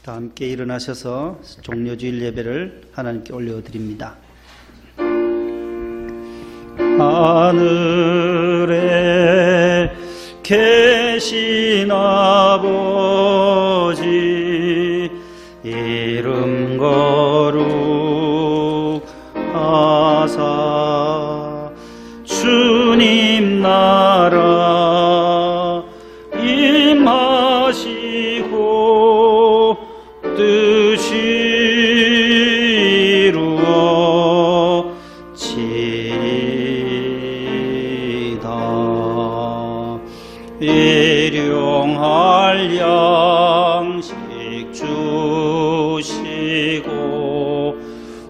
다 함께 일어나셔서 종려주일 예배를 하나님께 올려드립니다. 하늘에 계신 아버지 이름 거룩하사 주님 나라 임하시고 뜻이 이루어지이다. 일용할 양식 주시고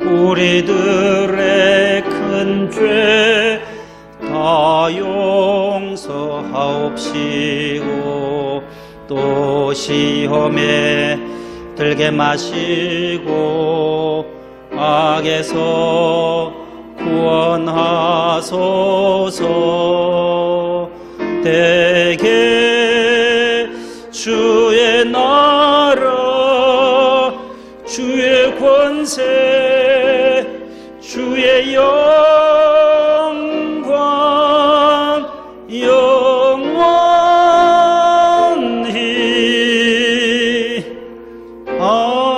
우리들의 큰 죄 다 용서하옵시고 또 시험에 들게 마시고 악에서 구원하소서. 대개 주의 나라 주의 권세 주의 영광 영원히 아멘.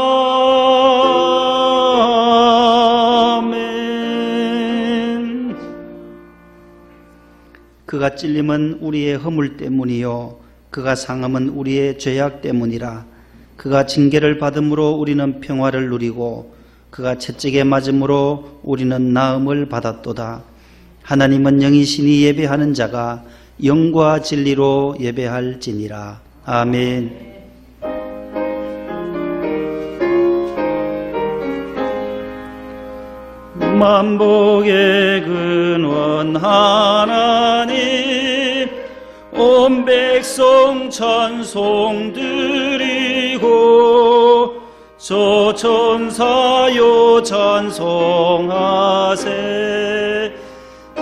그가 찔림은 우리의 허물 때문이요 그가 상함은 우리의 죄악 때문이라. 그가 징계를 받음으로 우리는 평화를 누리고 그가 채찍에 맞음으로 우리는 나음을 받았도다. 하나님은 영이시니 예배하는 자가 영과 진리로 예배할지니라. 아멘. 만복의 근원 하나님 온 백성 찬송 드리고 저 천사요 찬송하세.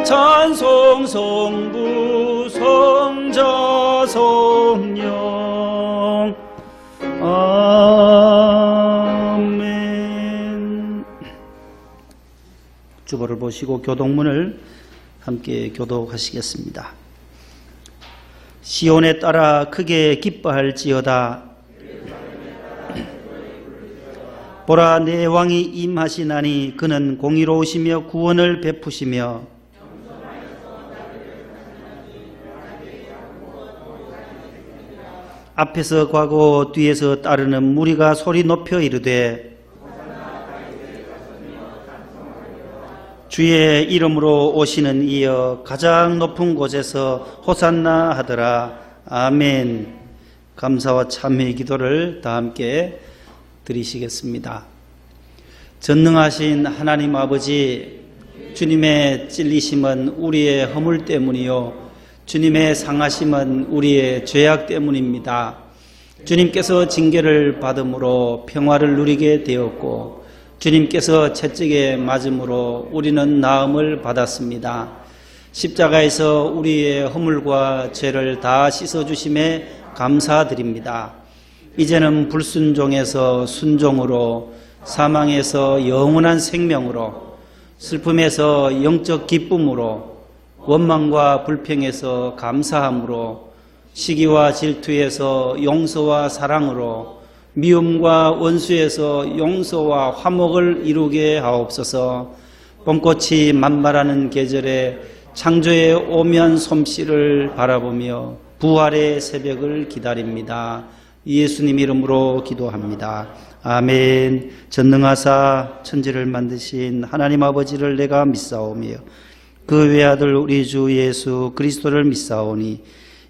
찬송 성부 성자 성령 아멘. 주보를 보시고 교독문을 함께 교독하시겠습니다. 시온에 따라 크게 기뻐할지어다. 보라 내 왕이 임하시나니 그는 공의로우시며 구원을 베푸시며 앞에서 가고 뒤에서 따르는 무리가 소리 높여 이르되 주의 이름으로 오시는 이여 가장 높은 곳에서 호산나 하더라. 아멘. 감사와 참회의 기도를 다 함께 드리시겠습니다. 전능하신 하나님 아버지, 주님의 찔리심은 우리의 허물 때문이요 주님의 상하심은 우리의 죄악 때문입니다. 주님께서 징계를 받음으로 평화를 누리게 되었고 주님께서 채찍에 맞음으로 우리는 나음을 받았습니다. 십자가에서 우리의 허물과 죄를 다 씻어주심에 감사드립니다. 이제는 불순종에서 순종으로, 사망에서 영원한 생명으로, 슬픔에서 영적 기쁨으로, 원망과 불평에서 감사함으로, 시기와 질투에서 용서와 사랑으로, 미움과 원수에서 용서와 화목을 이루게 하옵소서. 봄꽃이 만발하는 계절에 창조의 오묘한 솜씨를 바라보며 부활의 새벽을 기다립니다. 예수님 이름으로 기도합니다. 아멘. 전능하사 천지를 만드신 하나님 아버지를 내가 믿사오며 그 외아들 우리 주 예수 그리스도를 믿사오니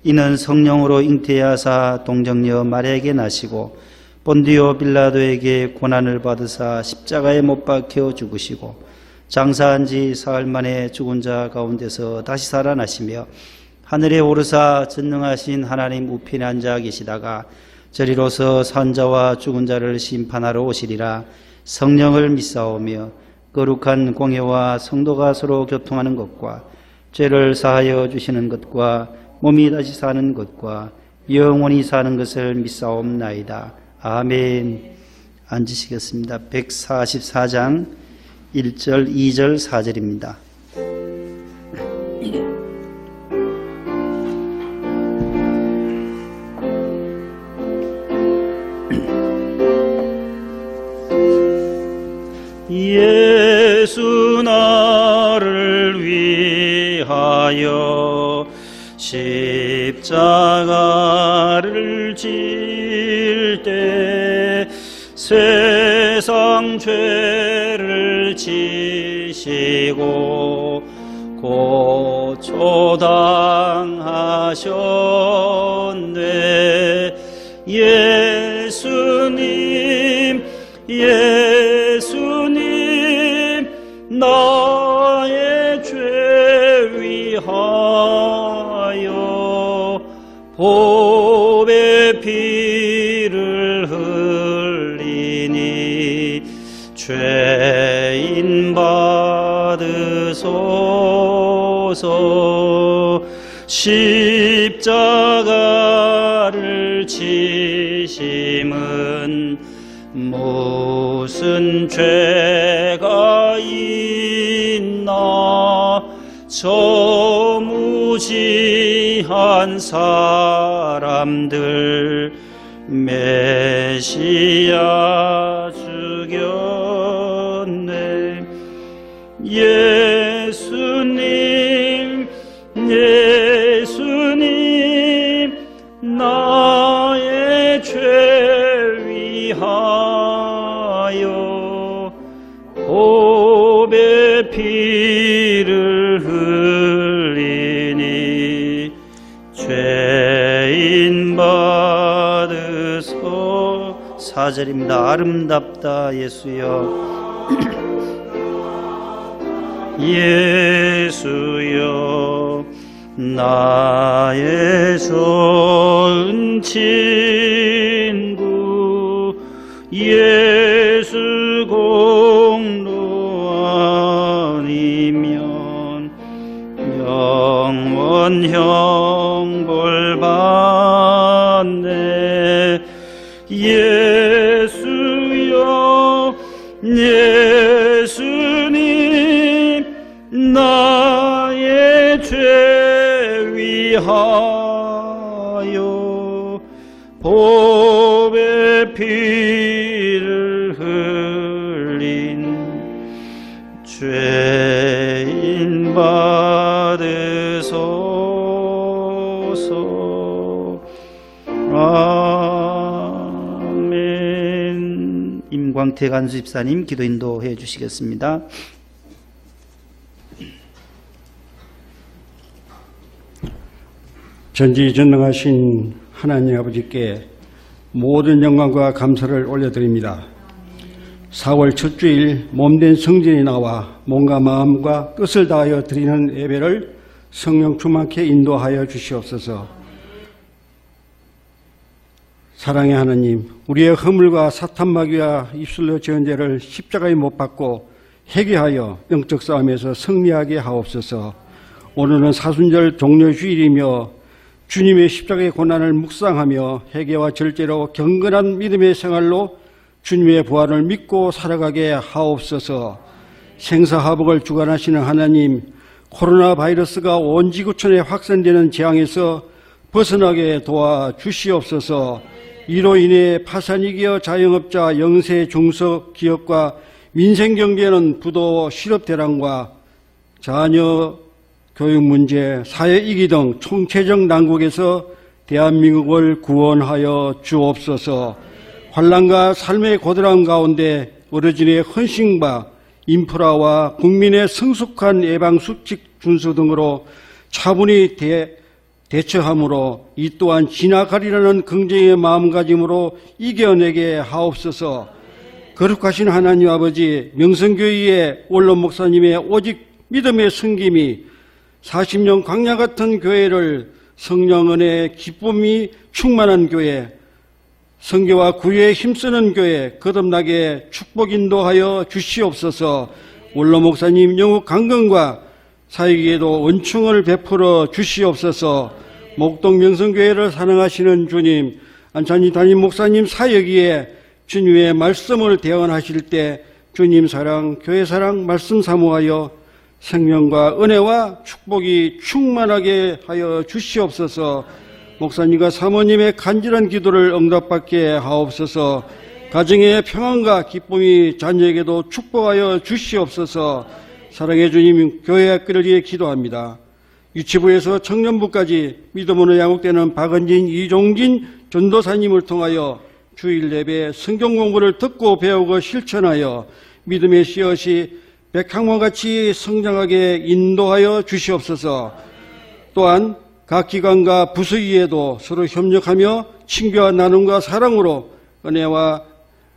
이는 성령으로 잉태하사 동정녀 마리아에게 나시고 본디오 빌라도에게 고난을 받으사 십자가에 못 박혀 죽으시고 장사한 지 사흘 만에 죽은 자 가운데서 다시 살아나시며 하늘에 오르사 전능하신 하나님 우편에 앉아 계시다가 저리로서 산자와 죽은 자를 심판하러 오시리라. 성령을 믿사오며 거룩한 공회와 성도가 서로 교통하는 것과 죄를 사하여 주시는 것과 몸이 다시 사는 것과 영원히 사는 것을 믿사옵나이다. 아멘. 앉으시겠습니다. 144장 1절, 2절, 4절입니다. 예수 나를 위하여 십자가를 질 때 세상 죄를 지시고 고초당하셨네. 예수님 나의 죄 위하여 보배 피를 흘리니 죄인 받으소서. 십자가를 지심은 무슨 죄가 있나. 저 무지한 사람들 메시아 죽였네. 예수님 나의 죄 위하여 보배 피를 흘리니 죄인 받으소. 4절입니다. 아름답다 예수여. 예수여 나의 좋은 친구. 예수 공로 아니면 영원 형벌 받네. 예수여 예수님 나의 죄 위하여 보배 피를 흘린 죄인 받으소서. 아멘. 임광태 간수집사님 기도 인도해 주시겠습니다. 전지전능하신 하나님 아버지께 모든 영광과 감사를 올려드립니다. 4월 첫 주일 몸된 성전에 나와 몸과 마음과 뜻을 다하여 드리는 예배를 성령 충만케 인도하여 주시옵소서. 사랑의 하나님, 우리의 허물과 사탄 마귀와 입술로 지은 죄를 십자가에 못 박고 회개하여 영적 싸움에서 승리하게 하옵소서. 오늘은 사순절 종려주일이며 주님의 십자가의 고난을 묵상하며 회개와 절제로 경건한 믿음의 생활로 주님의 부활을 믿고 살아가게 하옵소서. 생사화복을 주관하시는 하나님, 코로나 바이러스가 온 지구촌에 확산되는 재앙에서 벗어나게 도와주시옵소서. 이로 인해 파산이기어 자영업자, 영세, 중소 기업과 민생경제는 부도, 실업대란과 자녀 교육 문제, 사회이기 등 총체적 난국에서 대한민국을 구원하여 주옵소서. 환난과 삶의 고달함 가운데 어르신의 헌신과 인프라와 국민의 성숙한 예방수칙 준수 등으로 차분히 대처함으로 이 또한 지나가리라는 긍정의 마음가짐으로 이겨내게 하옵소서. 거룩하신 하나님 아버지, 명성교회의 원로 목사님의 오직 믿음의 섬김이 40년 광야 같은 교회를 성령은혜의 기쁨이 충만한 교회, 성교와 구애에 힘쓰는 교회 거듭나게 축복 인도하여 주시옵소서. 원로 목사님 영국 강건과 사역에도 은총을 베풀어 주시옵소서. 목동 명성교회를 사랑하시는 주님, 안찬희 담임 목사님 사역위에 주님의 말씀을 대언하실 때 주님 사랑, 교회 사랑, 말씀 사모하여 생명과 은혜와 축복이 충만하게 하여 주시옵소서. 목사님과 사모님의 간절한 기도를 응답받게 하옵소서. 가정의 평안과 기쁨이 자녀에게도 축복하여 주시옵소서. 사랑의 주님, 교회 학교를 위해 기도합니다. 유치부에서 청년부까지 믿음으로 양육되는 박은진, 이종진 전도사님을 통하여 주일 예배 성경 공부를 듣고 배우고 실천하여 믿음의 씨앗이 백향목같이 성장하게 인도하여 주시옵소서. 또한 각 기관과 부서위에도 서로 협력하며 친교와 나눔과 사랑으로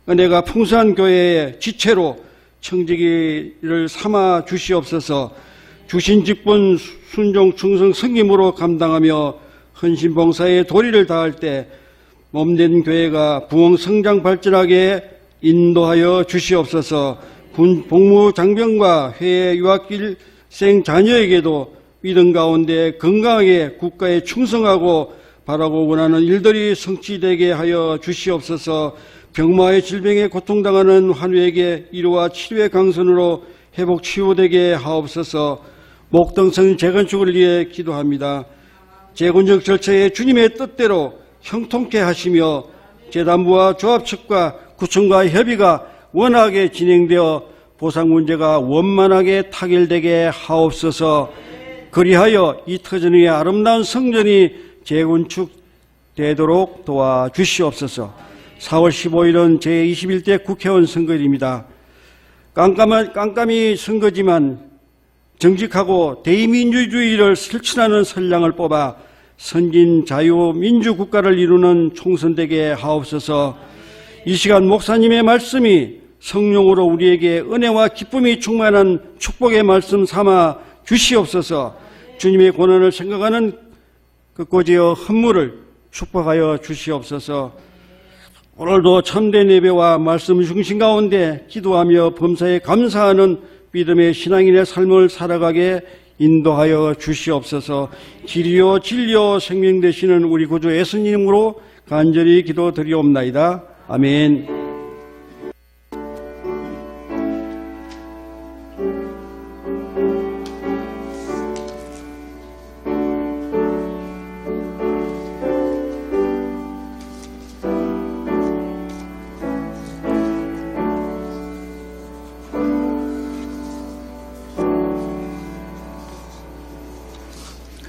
은혜가 풍성한 교회의 지체로 청지기를 삼아 주시옵소서. 주신 직분 순종 충성 섬김으로 감당하며 헌신봉사의 도리를 다할 때 몸된 교회가 부흥 성장 발전하게 인도하여 주시옵소서. 군 복무 장병과 해외 유학길생 자녀에게도 믿음 가운데 건강하게 국가에 충성하고 바라고 원하는 일들이 성취되게 하여 주시옵소서. 병마의 질병에 고통당하는 환우에게 위로와 치료의 강선으로 회복 치유되게 하옵소서. 목동성 재건축을 위해 기도합니다. 재건축 절차에 주님의 뜻대로 형통케 하시며 재단부와 조합 측과 구청과 협의가 원활하게 진행되어 보상 문제가 원만하게 타결되게 하옵소서. 그리하여 이 터전의 아름다운 성전이 재건축되도록 도와주시옵소서. 4월 15일은 제21대 국회의원 선거일입니다. 깜깜이 선거지만 정직하고 대의민주주의를 실천하는 선량을 뽑아 선진 자유민주국가를 이루는 총선되게 하옵소서. 이 시간 목사님의 말씀이 성령으로 우리에게 은혜와 기쁨이 충만한 축복의 말씀 삼아 주시옵소서. 주님의 고난을 생각하는 그 고지어 헌물을 축복하여 주시옵소서. 오늘도 참된 예배와 말씀 중심 가운데 기도하며 범사에 감사하는 믿음의 신앙인의 삶을 살아가게 인도하여 주시옵소서. 길이요 진리요 생명 되시는 우리 구주 예수님으로 간절히 기도드리옵나이다. 아멘.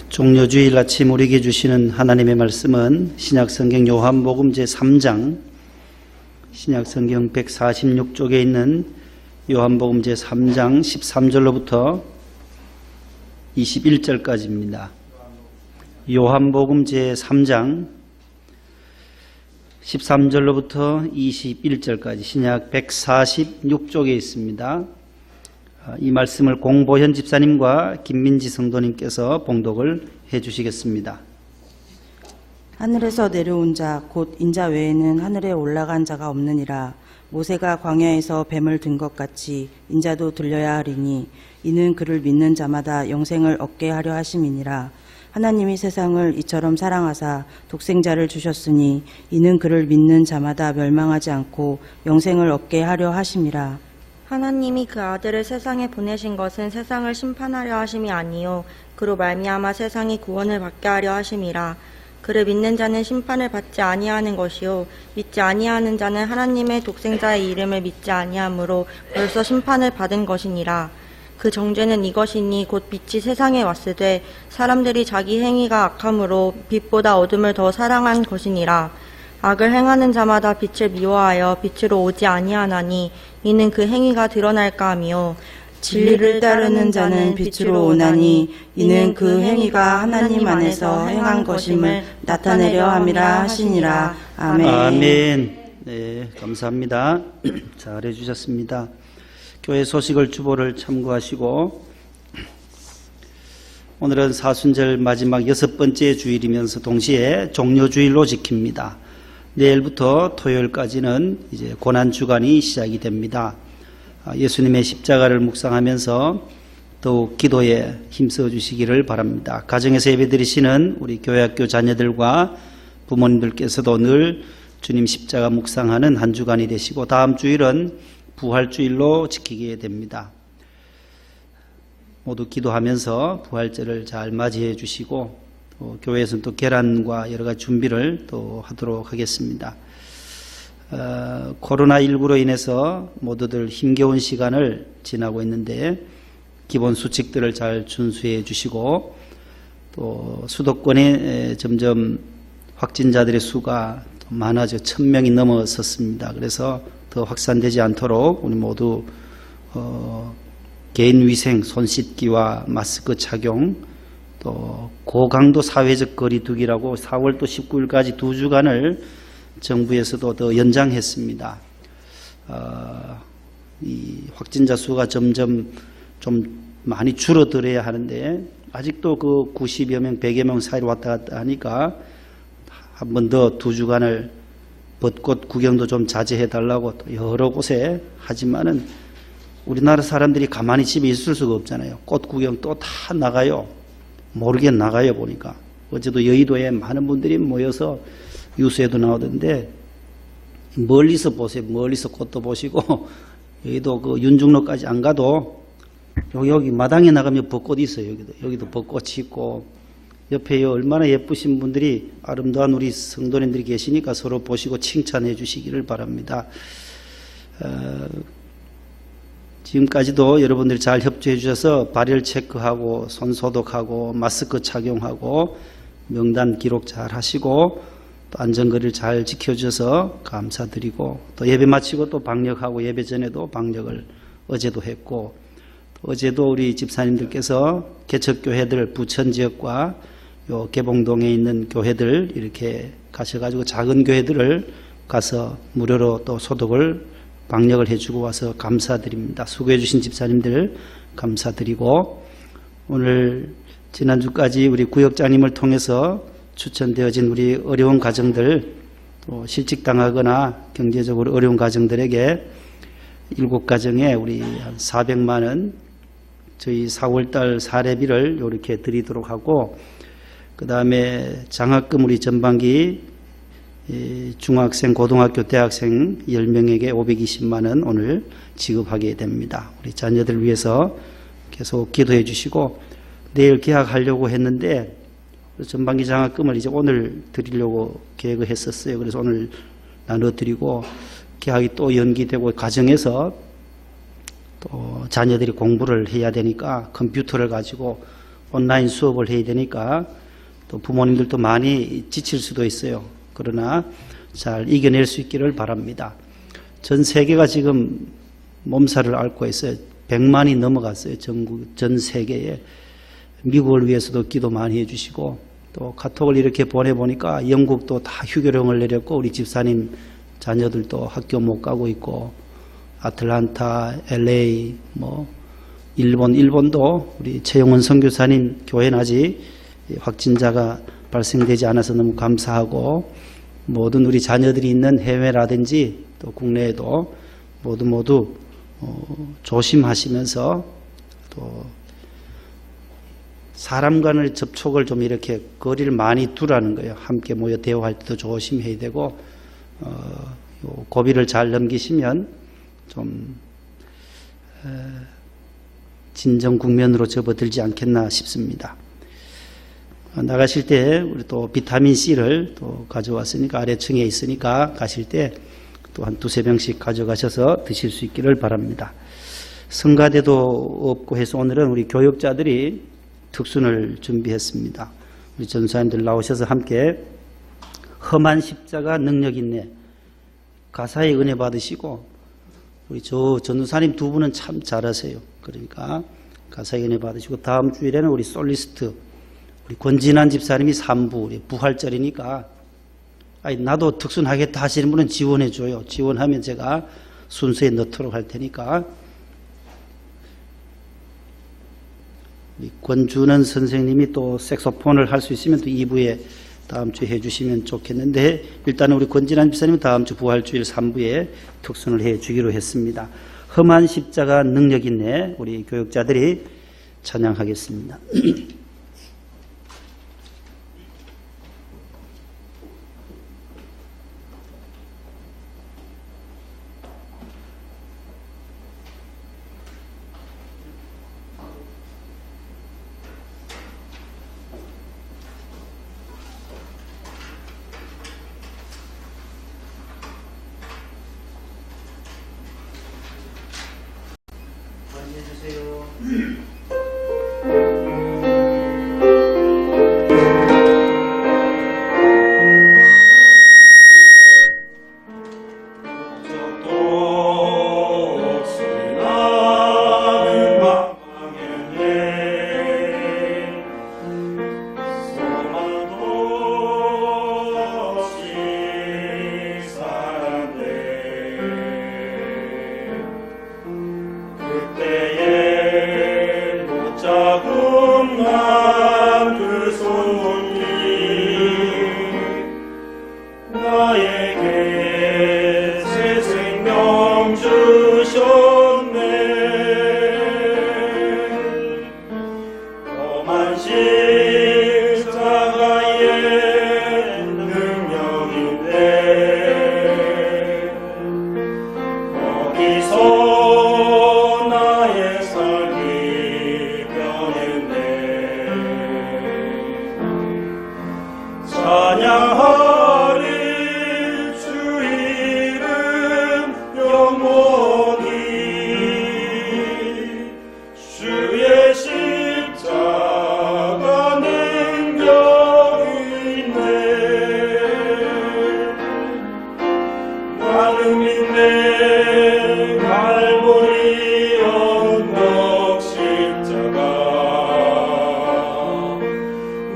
종려주일 아침 우리에게 주시는 하나님의 말씀은 신약성경 요한복음 제3장 신약성경 146쪽에 있는 요한복음 제3장 13절로부터 21절까지입니다. 요한복음 제3장 13절로부터 21절까지 신약 146쪽에 있습니다. 이 말씀을 공보현 집사님과 김민지 성도님께서 봉독을 해 주시겠습니다. 하늘에서 내려온 자 곧 인자 외에는 하늘에 올라간 자가 없느니라. 모세가 광야에서 뱀을 든 것 같이 인자도 들려야 하리니 이는 그를 믿는 자마다 영생을 얻게 하려 하심이니라. 하나님이 세상을 이처럼 사랑하사 독생자를 주셨으니 이는 그를 믿는 자마다 멸망하지 않고 영생을 얻게 하려 하심이라. 하나님이 그 아들을 세상에 보내신 것은 세상을 심판하려 하심이 아니요 그로 말미암아 세상이 구원을 받게 하려 하심이라. 그를 믿는 자는 심판을 받지 아니하는 것이요 믿지 아니하는 자는 하나님의 독생자의 이름을 믿지 아니하므로 벌써 심판을 받은 것이니라. 그 정죄는 이것이니 곧 빛이 세상에 왔으되 사람들이 자기 행위가 악함으로 빛보다 어둠을 더 사랑한 것이니라. 악을 행하는 자마다 빛을 미워하여 빛으로 오지 아니하나니 이는 그 행위가 드러날까 하며 진리를 따르는 자는 빛으로 오나니 이는 그 행위가 하나님 안에서 행한 것임을 나타내려 함이라 하시니라. 아멘. 아멘. 네, 감사합니다. 잘해 주셨습니다. 교회 소식을 주보를 참고하시고 오늘은 사순절 마지막 6번째 주일이면서 동시에 종료주일로 지킵니다. 내일부터 토요일까지는 이제 고난주간이 시작이 됩니다. 예수님의 십자가를 묵상하면서 더욱 기도에 힘써 주시기를 바랍니다. 가정에서 예배드리시는 우리 교회학교 자녀들과 부모님들께서도 늘 주님 십자가 묵상하는 한 주간이 되시고 다음 주일은 부활주일로 지키게 됩니다. 모두 기도하면서 부활절을 잘 맞이해 주시고 또 교회에서는 또 계란과 여러 가지 준비를 또 하도록 하겠습니다. 코로나19로 인해서 모두들 힘겨운 시간을 지나고 있는데 기본 수칙들을 잘 준수해 주시고 또 수도권에 점점 확진자들의 수가 많아져 1000명이 넘어섰습니다. 그래서 더 확산되지 않도록 우리 모두 개인위생, 손 씻기와 마스크 착용, 또 고강도 사회적 거리두기라고 4월 또 19일까지 2주간을 정부에서도 더 연장했습니다. 이 확진자 수가 점점 좀 많이 줄어들어야 하는데 아직도 그 90여 명, 100여 명 사이로 왔다 갔다 하니까 한 번 더 2주간을 벚꽃 구경도 좀 자제해 달라고 또 여러 곳에 하지만은 우리나라 사람들이 가만히 집에 있을 수가 없잖아요. 꽃 구경 또 다 나가요. 모르게 나가요 보니까. 어제도 여의도에 많은 분들이 모여서 뉴스에도 나오던데 멀리서 보세요. 멀리서 꽃도 보시고 여의도 그 윤중로까지 안 가도 여기 마당에 나가면 벚꽃이 있어요. 여기도 벚꽃이 있고 옆에 얼마나 예쁘신 분들이 아름다운 우리 성도님들이 계시니까 서로 보시고 칭찬해 주시기를 바랍니다. 지금까지도 여러분들이 잘 협조해 주셔서 발열 체크하고 손 소독하고 마스크 착용하고 명단 기록 잘 하시고 또 안전거리를 잘 지켜주셔서 감사드리고 또 예배 마치고 또 방역하고 예배 전에도 방역을 어제도 했고 또 어제도 우리 집사님들께서 개척교회들 부천지역과 요 개봉동에 있는 교회들 이렇게 가셔가지고 작은 교회들을 가서 무료로 또 소독을 방역을 해주고 와서 감사드립니다. 수고해 주신 집사님들 감사드리고 오늘 지난주까지 우리 구역장님을 통해서 추천되어진 우리 어려운 가정들 또 실직당하거나 경제적으로 어려운 가정들에게 7가정에 우리 한 400만 원 저희 4월달 사례비를 이렇게 드리도록 하고 그 다음에 장학금 우리 전반기 중학생, 고등학교, 대학생 10명에게 520만 원 오늘 지급하게 됩니다. 우리 자녀들 위해서 계속 기도해 주시고 내일 개학하려고 했는데 전반기 장학금을 이제 오늘 드리려고 계획을 했었어요. 그래서 오늘 나눠드리고 개학이 또 연기되고 가정에서 또 자녀들이 공부를 해야 되니까 컴퓨터를 가지고 온라인 수업을 해야 되니까 또 부모님들도 많이 지칠 수도 있어요. 그러나 잘 이겨낼 수 있기를 바랍니다. 전 세계가 지금 몸살을 앓고 있어요. 100만이 넘어갔어요. 전 세계에. 미국을 위해서도 기도 많이 해주시고 또 카톡을 이렇게 보내보니까 영국도 다 휴교령을 내렸고 우리 집사님 자녀들도 학교 못 가고 있고 아틀란타, LA, 일본도 우리 최용원 선교사님 교회는 아직 확진자가 발생되지 않아서 너무 감사하고 모든 우리 자녀들이 있는 해외라든지 또 국내에도 모두 조심하시면서 또 사람 간의 접촉을 좀 이렇게 거리를 많이 두라는 거예요. 함께 모여 대화할 때도 조심해야 되고 요 고비를 잘 넘기시면 좀 진정 국면으로 접어들지 않겠나 싶습니다. 나가실 때 우리 또 비타민 C를 또 가져왔으니까 아래층에 있으니까 가실 때 또 한 2-3병씩 가져가셔서 드실 수 있기를 바랍니다. 성가대도 없고 해서 오늘은 우리 교역자들이 특순을 준비했습니다. 우리 전사님들 나오셔서 함께 험한 십자가 능력 있네 가사의 은혜 받으시고 우리 전도사님 2분은 참 잘하세요. 그러니까 가사의 은혜 받으시고 다음 주일에는 우리 솔리스트 우리 권진환 집사님이 3부 우리 부활절이니까 나도 특순하겠다 하시는 분은 지원해 줘요. 지원하면 제가 순서에 넣도록 할 테니까 우리 권준원 선생님이 또 색소폰을 할 수 있으면 또 2부에 다음 주에 해주시면 좋겠는데 일단은 우리 권진환 집사님은 다음 주 부활주일 3부에 특순을 해주기로 했습니다. 험한 십자가 능력 있네 우리 교육자들이 찬양하겠습니다.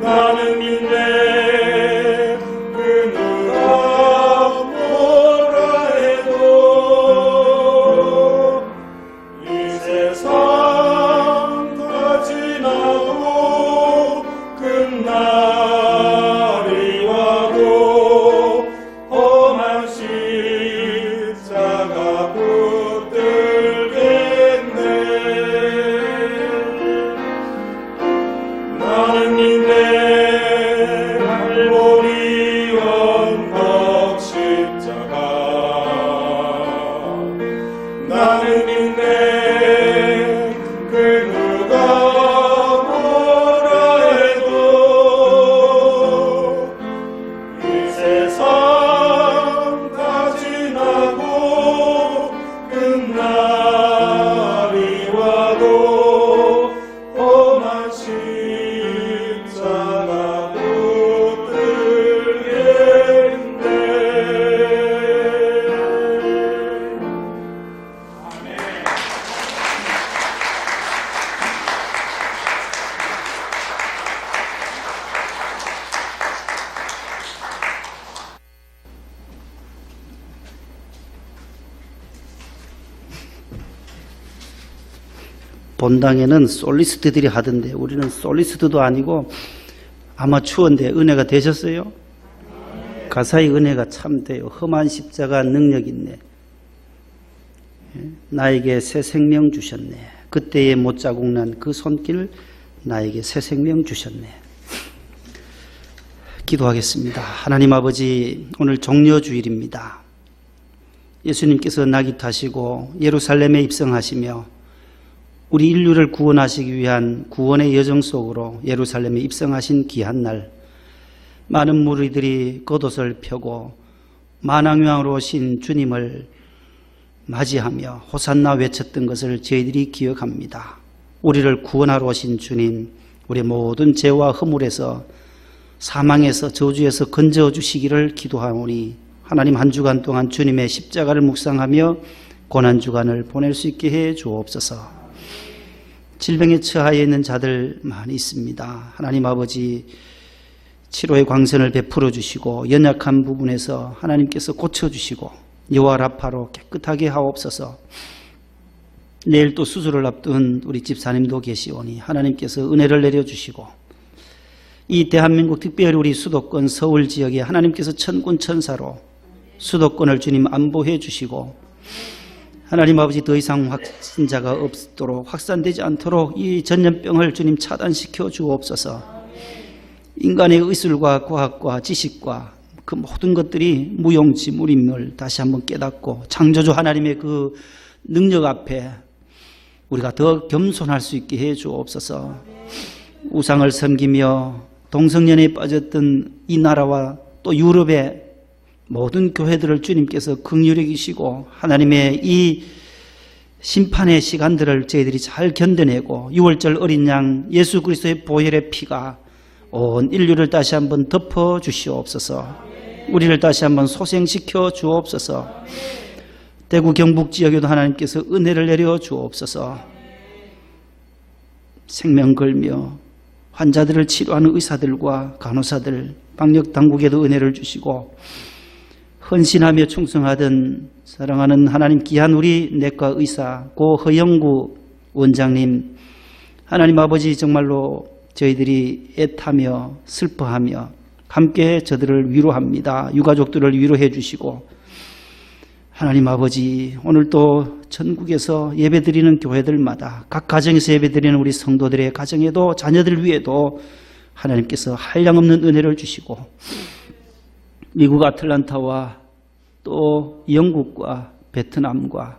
나는 믿네 그 누가 뭐라 해도 이 세상 다 지나고 끝날이 와도 험한 십자가 붙들겠네. 나는 믿네 갈보리 언덕 십자가. 나는 믿네 그 누가 뭐라 해도 이 세상 다 지나고 끝날이 와도 험한 십자가 붙들겠네. 본당에는 솔리스트들이 하던데 우리는 솔리스트도 아니고 아마추어인데 은혜가 되셨어요? 가사의 은혜가 참 돼요. 험한 십자가 능력 있네. 나에게 새 생명 주셨네. 그때의 못자국 난 그 손길 나에게 새 생명 주셨네. 기도하겠습니다. 하나님 아버지, 오늘 종려주일입니다. 예수님께서 낙이 타시고 예루살렘에 입성하시며 우리 인류를 구원하시기 위한 구원의 여정 속으로 예루살렘에 입성하신 귀한 날, 많은 무리들이 겉옷을 펴고 만왕왕으로 오신 주님을 맞이하며 호산나 외쳤던 것을 저희들이 기억합니다. 우리를 구원하러 오신 주님, 우리 모든 죄와 허물에서 사망에서 저주에서 건져 주시기를 기도하오니 하나님 한 주간 동안 주님의 십자가를 묵상하며 고난주간을 보낼 수 있게 해 주옵소서. 질병에 처하여 있는 자들 많이 있습니다. 하나님 아버지, 치료의 광선을 베풀어 주시고 연약한 부분에서 하나님께서 고쳐주시고 여호와 라파로 깨끗하게 하옵소서. 내일 또 수술을 앞둔 우리 집사님도 계시오니 하나님께서 은혜를 내려주시고 이 대한민국 특별히 우리 수도권 서울 지역에 하나님께서 천군 천사로 수도권을 주님 안보해 주시고 하나님 아버지 더 이상 확진자가 없도록 확산되지 않도록 이 전염병을 주님 차단시켜 주옵소서. 인간의 의술과 과학과 지식과 그 모든 것들이 무용지물임을 다시 한번 깨닫고 창조주 하나님의 그 능력 앞에 우리가 더 겸손할 수 있게 해 주옵소서. 우상을 섬기며 동성연애에 빠졌던 이 나라와 또 유럽의 모든 교회들을 주님께서 긍휼히 여기시고 하나님의 이 심판의 시간들을 저희들이 잘 견뎌내고 6월절 어린 양 예수 그리스도의 보혈의 피가 온 인류를 다시 한번 덮어 주시옵소서. 우리를 다시 한번 소생시켜 주옵소서. 대구 경북 지역에도 하나님께서 은혜를 내려 주옵소서. 생명 걸며 환자들을 치료하는 의사들과 간호사들, 방역당국에도 은혜를 주시고 헌신하며 충성하던 사랑하는 하나님 귀한 우리 내과 의사 고 허영구 원장님, 하나님 아버지 정말로 저희들이 애타며 슬퍼하며 함께 저들을 위로합니다. 유가족들을 위로해 주시고 하나님 아버지, 오늘도 전국에서 예배드리는 교회들마다 각 가정에서 예배드리는 우리 성도들의 가정에도 자녀들 위에도 하나님께서 한량없는 은혜를 주시고 미국 아틀란타와 또 영국과 베트남과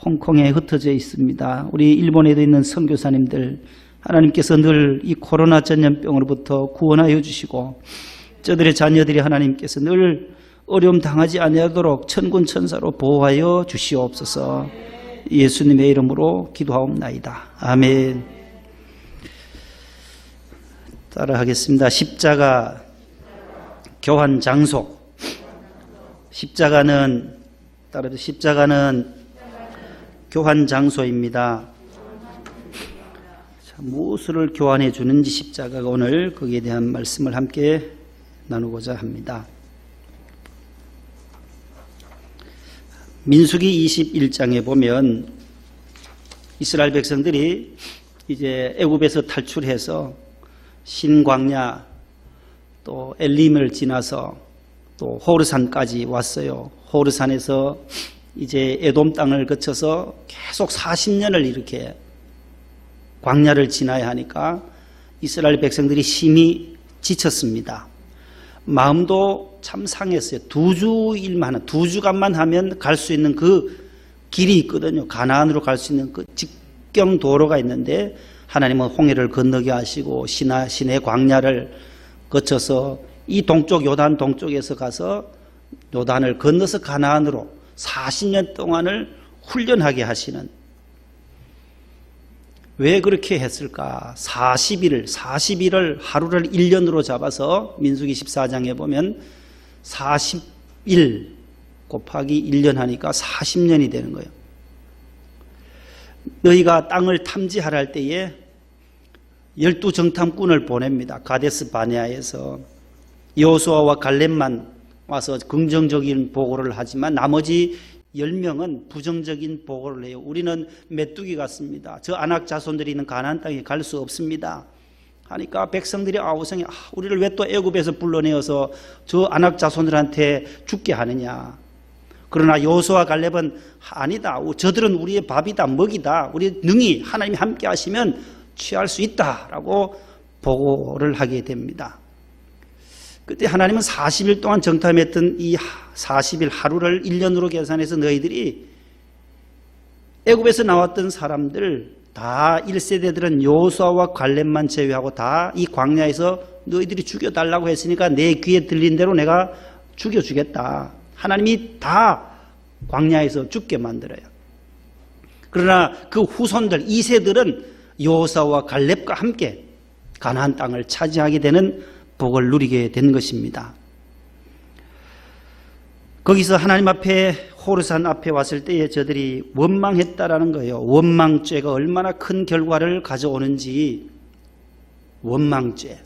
홍콩에 흩어져 있습니다. 우리 일본에도 있는 선교사님들 하나님께서 늘 이 코로나 전염병으로부터 구원하여 주시고 저들의 자녀들이 하나님께서 늘 어려움 당하지 아니하도록 천군 천사로 보호하여 주시옵소서. 예수님의 이름으로 기도하옵나이다. 아멘. 따라하겠습니다. 십자가 교환 장소. 십자가는 교환 장소입니다. 무엇을 교환해 주는지 십자가가 오늘 거기에 대한 말씀을 함께 나누고자 합니다. 민수기 21장에 보면 이스라엘 백성들이 이제 애굽에서 탈출해서 신광야 또 엘림을 지나서 또 호르산까지 왔어요. 호르산에서 이제 에돔 땅을 거쳐서 계속 40년을 이렇게 광야를 지나야 하니까 이스라엘 백성들이 심히 지쳤습니다. 마음도 참 상했어요. 2주간만 하면 갈 수 있는 그 길이 있거든요. 가나안으로 갈 수 있는 그 직경 도로가 있는데 하나님은 홍해를 건너게 하시고 시내 광야를 거쳐서 이 동쪽 요단 동쪽에서 가서 요단을 건너서 가나안으로 40년 동안을 훈련하게 하시는, 왜 그렇게 했을까? 40일을 하루를 1년으로 잡아서 민수기 14장에 보면 40일 곱하기 1년 하니까 40년이 되는 거예요. 너희가 땅을 탐지하라 할 때에 12정탐꾼을 보냅니다. 가데스 바네아에서 여호수아와 갈렙만 와서 긍정적인 보고를 하지만 나머지 10명은 부정적인 보고를 해요. 우리는 메뚜기 같습니다. 저 아낙 자손들이 있는 가나안 땅에 갈 수 없습니다. 하니까 백성들이 아우성이 우리를 왜 또 애굽에서 불러내어서 저 아낙 자손들한테 죽게 하느냐. 그러나 여호수아 갈렙은 아니다. 저들은 우리의 밥이다, 먹이다. 우리 능히 하나님이 함께 하시면 취할 수 있다라고 보고를 하게 됩니다. 그때 하나님은 40일 동안 정탐했던 이 40일 하루를 1년으로 계산해서 너희들이 애굽에서 나왔던 사람들 다 1세대들은 여호수아와 갈렙만 제외하고 다 이 광야에서 너희들이 죽여달라고 했으니까 내 귀에 들린 대로 내가 죽여주겠다. 하나님이 다 광야에서 죽게 만들어요. 그러나 그 후손들 2세들은 여호수아와 갈렙과 함께 가나안 땅을 차지하게 되는 복을 누리게 된 것입니다. 거기서 하나님 앞에 호르산 앞에 왔을 때에 저들이 원망했다라는 거예요. 원망죄가 얼마나 큰 결과를 가져오는지. 원망죄.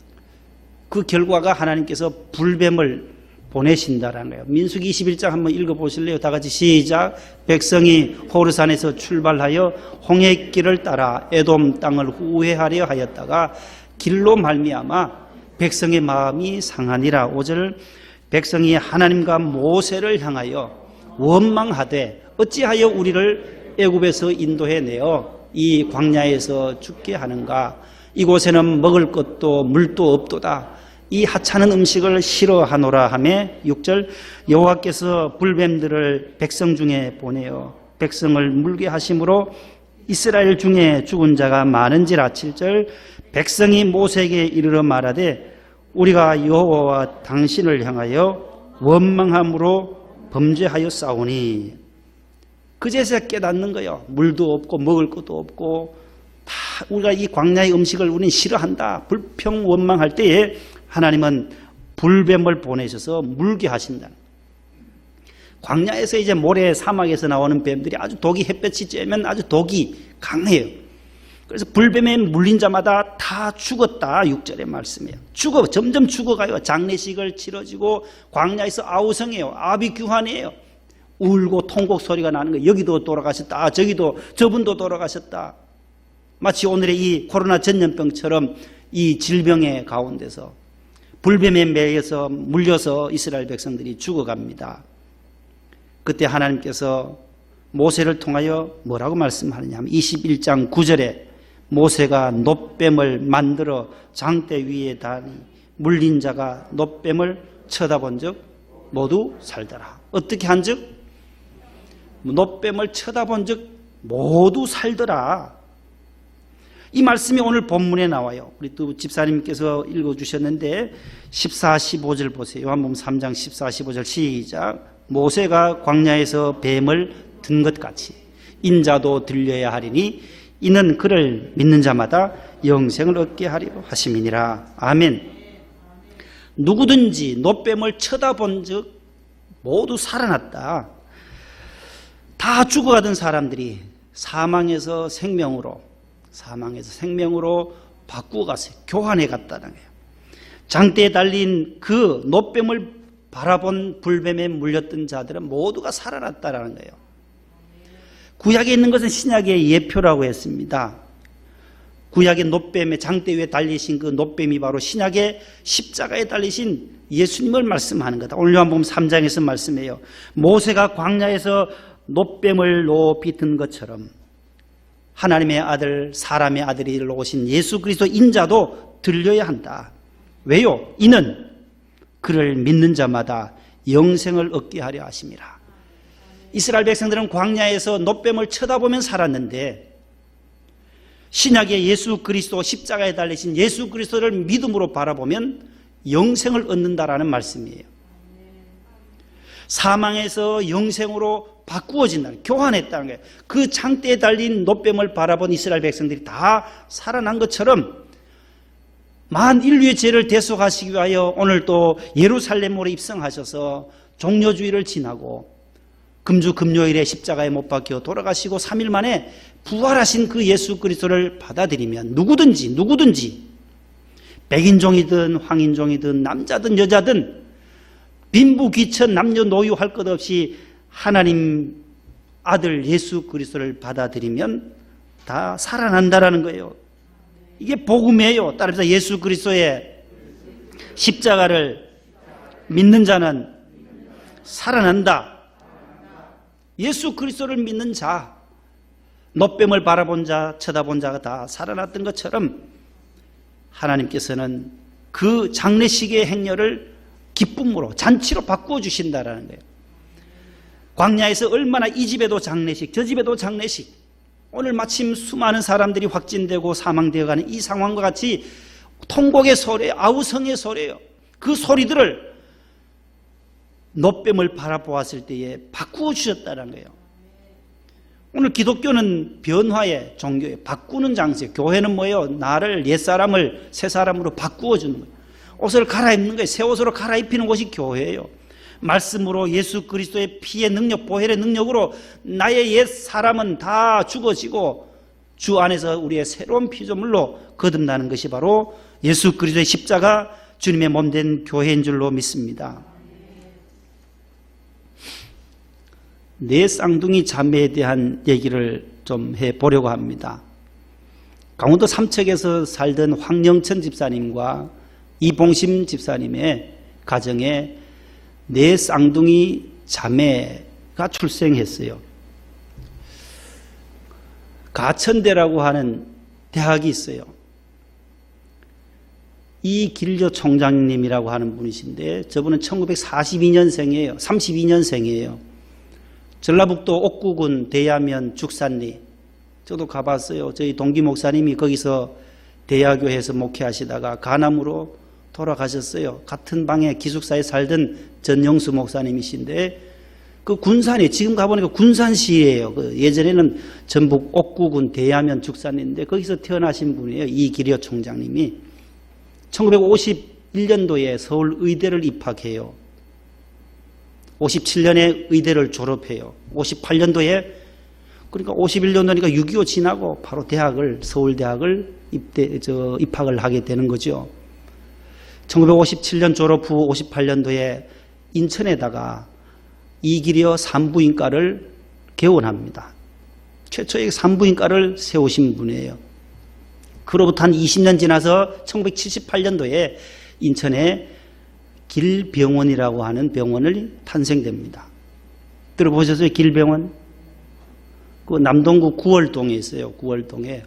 그 결과가 하나님께서 불뱀을 보내신다라는 거예요. 민수기 21장 한번 읽어보실래요? 다 같이 시작. 백성이 호르산에서 출발하여 홍해길을 따라 에돔 땅을 후회하려 하였다가 길로 말미암아 백성의 마음이 상하니라. 5절. 백성이 하나님과 모세를 향하여 원망하되 어찌하여 우리를 애굽에서 인도해내어 이 광야에서 죽게 하는가. 이곳에는 먹을 것도 물도 없도다. 이 하찮은 음식을 싫어하노라 하며 6절. 여호와께서 불뱀들을 백성 중에 보내어 백성을 물게 하심으로 이스라엘 중에 죽은 자가 많은지라. 7절. 백성이 모세에게 이르러 말하되 우리가 여호와와 당신을 향하여 원망함으로 범죄하였사오니. 그제서야 깨닫는 거예요. 물도 없고 먹을 것도 없고 다 우리가 이 광야의 음식을 우리는 싫어한다. 불평 원망할 때에 하나님은 불뱀을 보내셔서 물게 하신다. 광야에서 이제 모래 사막에서 나오는 뱀들이 아주 독이 햇볕이 쬐면 아주 독이 강해요. 그래서 불뱀에 물린 자마다 다 죽었다. 6절의 말씀이에요. 점점 죽어가요. 장례식을 치러지고 광야에서 아우성해요. 아비규환이에요. 울고 통곡 소리가 나는 거예요. 여기도 돌아가셨다. 저기도 저분도 돌아가셨다. 마치 오늘의 이 코로나 전염병처럼 이 질병의 가운데서 불뱀에 매여서 물려서 이스라엘 백성들이 죽어갑니다. 그때 하나님께서 모세를 통하여 뭐라고 말씀하느냐 하면 21장 9절에 모세가 놋뱀을 만들어 장대 위에 다니 물린 자가 놋뱀을 쳐다본 적 모두 살더라. 어떻게 한 적? 놋뱀을 쳐다본 적 모두 살더라. 이 말씀이 오늘 본문에 나와요. 우리 또 집사님께서 읽어주셨는데 14, 15절 보세요. 요한복음 3장 14, 15절 시작. 모세가 광야에서 뱀을 든 것 같이 인자도 들려야 하리니 이는 그를 믿는 자마다 영생을 얻게 하리로 하심이니라. 아멘. 누구든지 놋뱀을 쳐다본 적 모두 살아났다. 다 죽어가던 사람들이 사망에서 생명으로 사망에서 생명으로 바꾸어 갔어요. 교환해 갔다는 거예요. 장대에 달린 그 노뱀을 바라본 불뱀에 물렸던 자들은 모두가 살아났다는 거예요. 구약에 있는 것은 신약의 예표라고 했습니다. 구약의 노뱀의 장대 위에 달리신 그 노뱀이 바로 신약의 십자가에 달리신 예수님을 말씀하는 거다. 오늘 요한복음 3장에서 말씀해요. 모세가 광야에서 노뱀을 높이 든 것처럼 하나님의 아들, 사람의 아들이 오신 예수 그리스도 인자도 들려야 한다. 왜요? 이는 그를 믿는 자마다 영생을 얻게 하려 하심이라. 이스라엘 백성들은 광야에서 노뱀을 쳐다보면 살았는데 신약의 예수 그리스도 십자가에 달리신 예수 그리스도를 믿음으로 바라보면 영생을 얻는다라는 말씀이에요. 사망에서 영생으로 바꾸어진다는, 교환했다는 거예요. 그 장대에 달린 노뱀을 바라본 이스라엘 백성들이 다 살아난 것처럼 만 인류의 죄를 대속하시기 위하여 오늘 또 예루살렘으로 입성하셔서 종려주의를 지나고 금주 금요일에 십자가에 못 박혀 돌아가시고 3일 만에 부활하신 그 예수 그리스도를 받아들이면 누구든지 백인종이든 황인종이든 남자든 여자든 빈부귀천 남녀노유 할 것 없이 하나님 아들 예수 그리스도를 받아들이면 다 살아난다라는 거예요. 이게 복음이에요. 따라서 예수 그리스도의 십자가를 믿는 자는 살아난다. 예수 그리스도를 믿는 자, 노뱀을 바라본 자, 쳐다본 자가 다 살아났던 것처럼 하나님께서는 그 장례식의 행렬을 기쁨으로, 잔치로 바꾸어 주신다라는 거예요. 광야에서 얼마나 이 집에도 장례식, 저 집에도 장례식, 오늘 마침 수많은 사람들이 확진되고 사망되어가는 이 상황과 같이 통곡의 소리, 아우성의 소리예요. 그 소리들을 노뱀을 바라보았을 때에 바꾸어 주셨다는 거예요. 오늘 기독교는 변화의 종교예요. 바꾸는 장소예요. 교회는 뭐예요? 나를, 옛사람을 새사람으로 바꾸어 주는 거예요. 옷을 갈아입는 거예요. 새 옷으로 갈아입히는 곳이 교회예요. 말씀으로 예수 그리스도의 피의 능력, 보혈의 능력으로 나의 옛 사람은 다 죽어지고 주 안에서 우리의 새로운 피조물로 거듭나는 것이 바로 예수 그리스도의 십자가, 주님의 몸된 교회인 줄로 믿습니다. 네 쌍둥이 자매에 대한 얘기를 좀 해보려고 합니다. 강원도 삼척에서 살던 황영천 집사님과 이봉심 집사님의 가정에 네 쌍둥이 자매가 출생했어요. 가천대라고 하는 대학이 있어요. 이길조 총장님이라고 하는 분이신데 저분은 1942년생이에요. 32년생이에요. 전라북도 옥구군 대야면 죽산리, 저도 가봤어요. 저희 동기 목사님이 거기서 대야교회에서 목회하시다가 간암으로 돌아가셨어요. 같은 방에 기숙사에 살던 전영수 목사님이신데 그 군산에, 지금 가보니까 군산시예요. 그 예전에는 전북 옥구군 대야면 죽산리인데 거기서 태어나신 분이에요. 이기려 총장님이 1951년도에 서울 의대를 입학해요. 57년에 의대를 졸업해요. 58년도에, 그러니까 51년도니까 6.25 지나고 바로 대학을, 서울대학을 입학을 하게 되는 거죠. 1957년 졸업 후 58년도에 인천에다가 이기려 산부인과를 개원합니다. 최초의 산부인과를 세우신 분이에요. 그로부터 한 20년 지나서 1978년도에 인천에 길병원이라고 하는 병원을 탄생됩니다. 들어보셨어요? 길병원? 그 남동구 구월동에 있어요. 구월동에.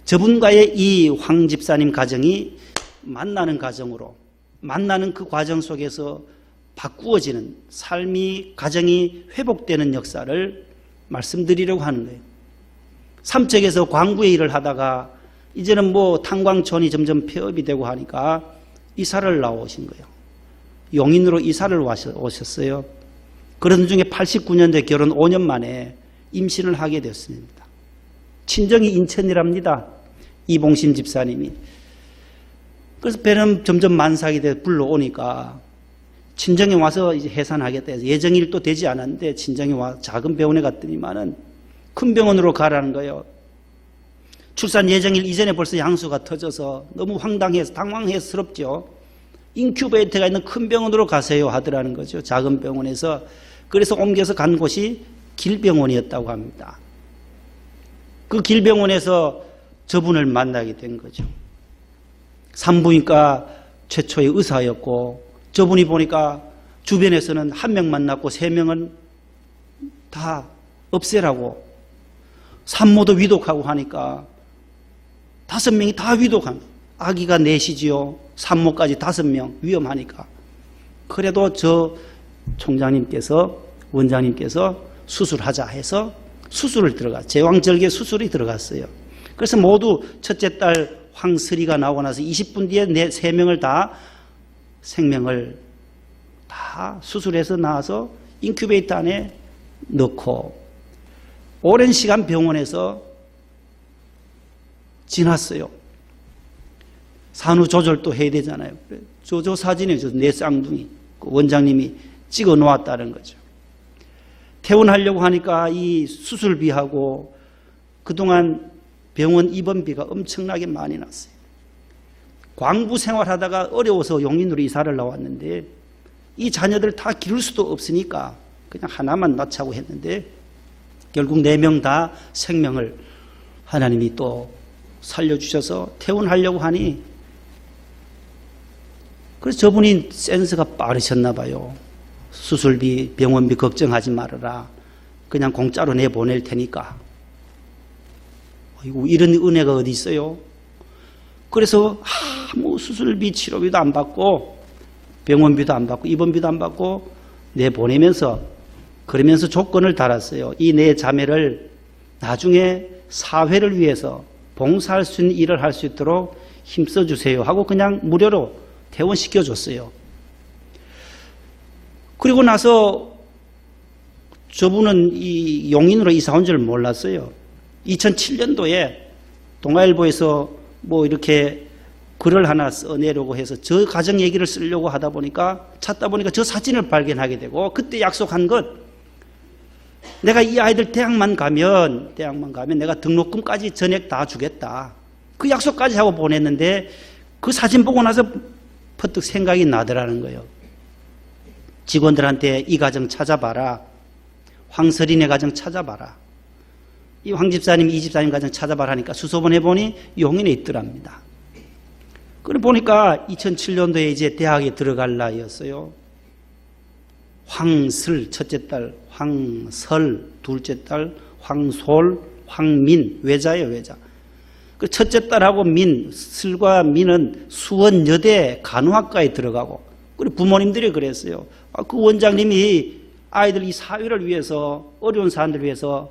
저분과의 이 황 집사님 가정이 만나는 과정으로, 만나는 그 과정 속에서 바꾸어지는 삶이, 가정이 회복되는 역사를 말씀드리려고 하는 거예요. 삼척에서 광부의 일을 하다가 이제는 뭐 탄광촌이 점점 폐업이 되고 하니까 이사를 나오신 거예요. 용인으로 이사를 오셨어요. 그런 중에 89년도에 결혼 5년 만에 임신을 하게 되었습니다. 친정이 인천이랍니다. 이봉심 집사님이. 그래서 배는 점점 만삭이 돼 불러오니까 친정에 와서 이제 해산하겠다 해서 예정일도 되지 않았는데 친정에 와 작은 병원에 갔더니만은 큰 병원으로 가라는 거예요. 출산 예정일 이전에 벌써 양수가 터져서 너무 황당해서 당황스럽죠. 인큐베이터가 있는 큰 병원으로 가세요 하더라는 거죠. 작은 병원에서. 그래서 옮겨서 간 곳이 길병원이었다고 합니다. 그 길병원에서 저분을 만나게 된 거죠. 산부인과 최초의 의사였고, 저분이 보니까 주변에서는 한 명 만났고 3명은 다 없애라고, 산모도 위독하고 하니까 5명이 다 위독합니다. 아기가 넷이지요. 산모까지 5명 위험하니까. 그래도 저 총장님께서, 원장님께서 수술하자 해서 수술을 제왕절개 수술이 들어갔어요. 그래서 모두 첫째 딸 황슬이가 나오고 나서 20분 뒤에 3명을 다 생명을 다 수술해서 나와서 인큐베이터 안에 넣고 오랜 시간 병원에서 지났어요. 산후 조절도 해야 되잖아요. 저 사진이죠. 내 쌍둥이. 그 원장님이 찍어 놓았다는 거죠. 퇴원하려고 하니까 이 수술비하고 그동안 병원 입원비가 엄청나게 많이 났어요. 광부 생활하다가 어려워서 용인으로 이사를 나왔는데 이 자녀들 다 기를 수도 없으니까 그냥 하나만 낳자고 했는데 결국 4명 다 생명을 하나님이 또 살려주셔서 퇴원하려고 하니, 그래서 저분이 센스가 빠르셨나 봐요. 수술비, 병원비 걱정하지 말아라. 그냥 공짜로 내보낼 테니까. 아이고, 이런 은혜가 어디 있어요? 그래서 아무 수술비, 치료비도 안 받고 병원비도 안 받고 입원비도 안 받고 내보내면서, 그러면서 조건을 달았어요. 이 네 자매를 나중에 사회를 위해서 봉사할 수 있는 일을 할 수 있도록 힘써주세요 하고 그냥 무료로 퇴원시켜줬어요. 그리고 나서 저분은 이 용인으로 이사 온 줄 몰랐어요. 2007년도에 동아일보에서 뭐 이렇게 글을 하나 써내려고 해서 저 가정 얘기를 쓰려고 하다 보니까 찾다 보니까 저 사진을 발견하게 되고, 그때 약속한 것, 내가 이 아이들 대학만 가면 내가 등록금까지 전액 다 주겠다. 그 약속까지 하고 보냈는데 그 사진 보고 나서 퍼뜩 생각이 나더라는 거예요. 직원들한테 이 가정 찾아봐라. 황설인의 가정 찾아봐라. 이 황 집사님, 이 집사님 가정 찾아봐라 하니까 수소문 해보니 용인에 있더랍니다. 그래 보니까 2007년도에 이제 대학에 들어갈 나이였어요. 황슬 첫째 딸, 황설 둘째 딸, 황솔, 황민, 외자예요, 외자. 그 첫째 딸하고 슬과 민은 수원여대 간호학과에 들어가고, 그리고 부모님들이 그랬어요. 그 원장님이 아이들 이 사회를 위해서, 어려운 사람들을 위해서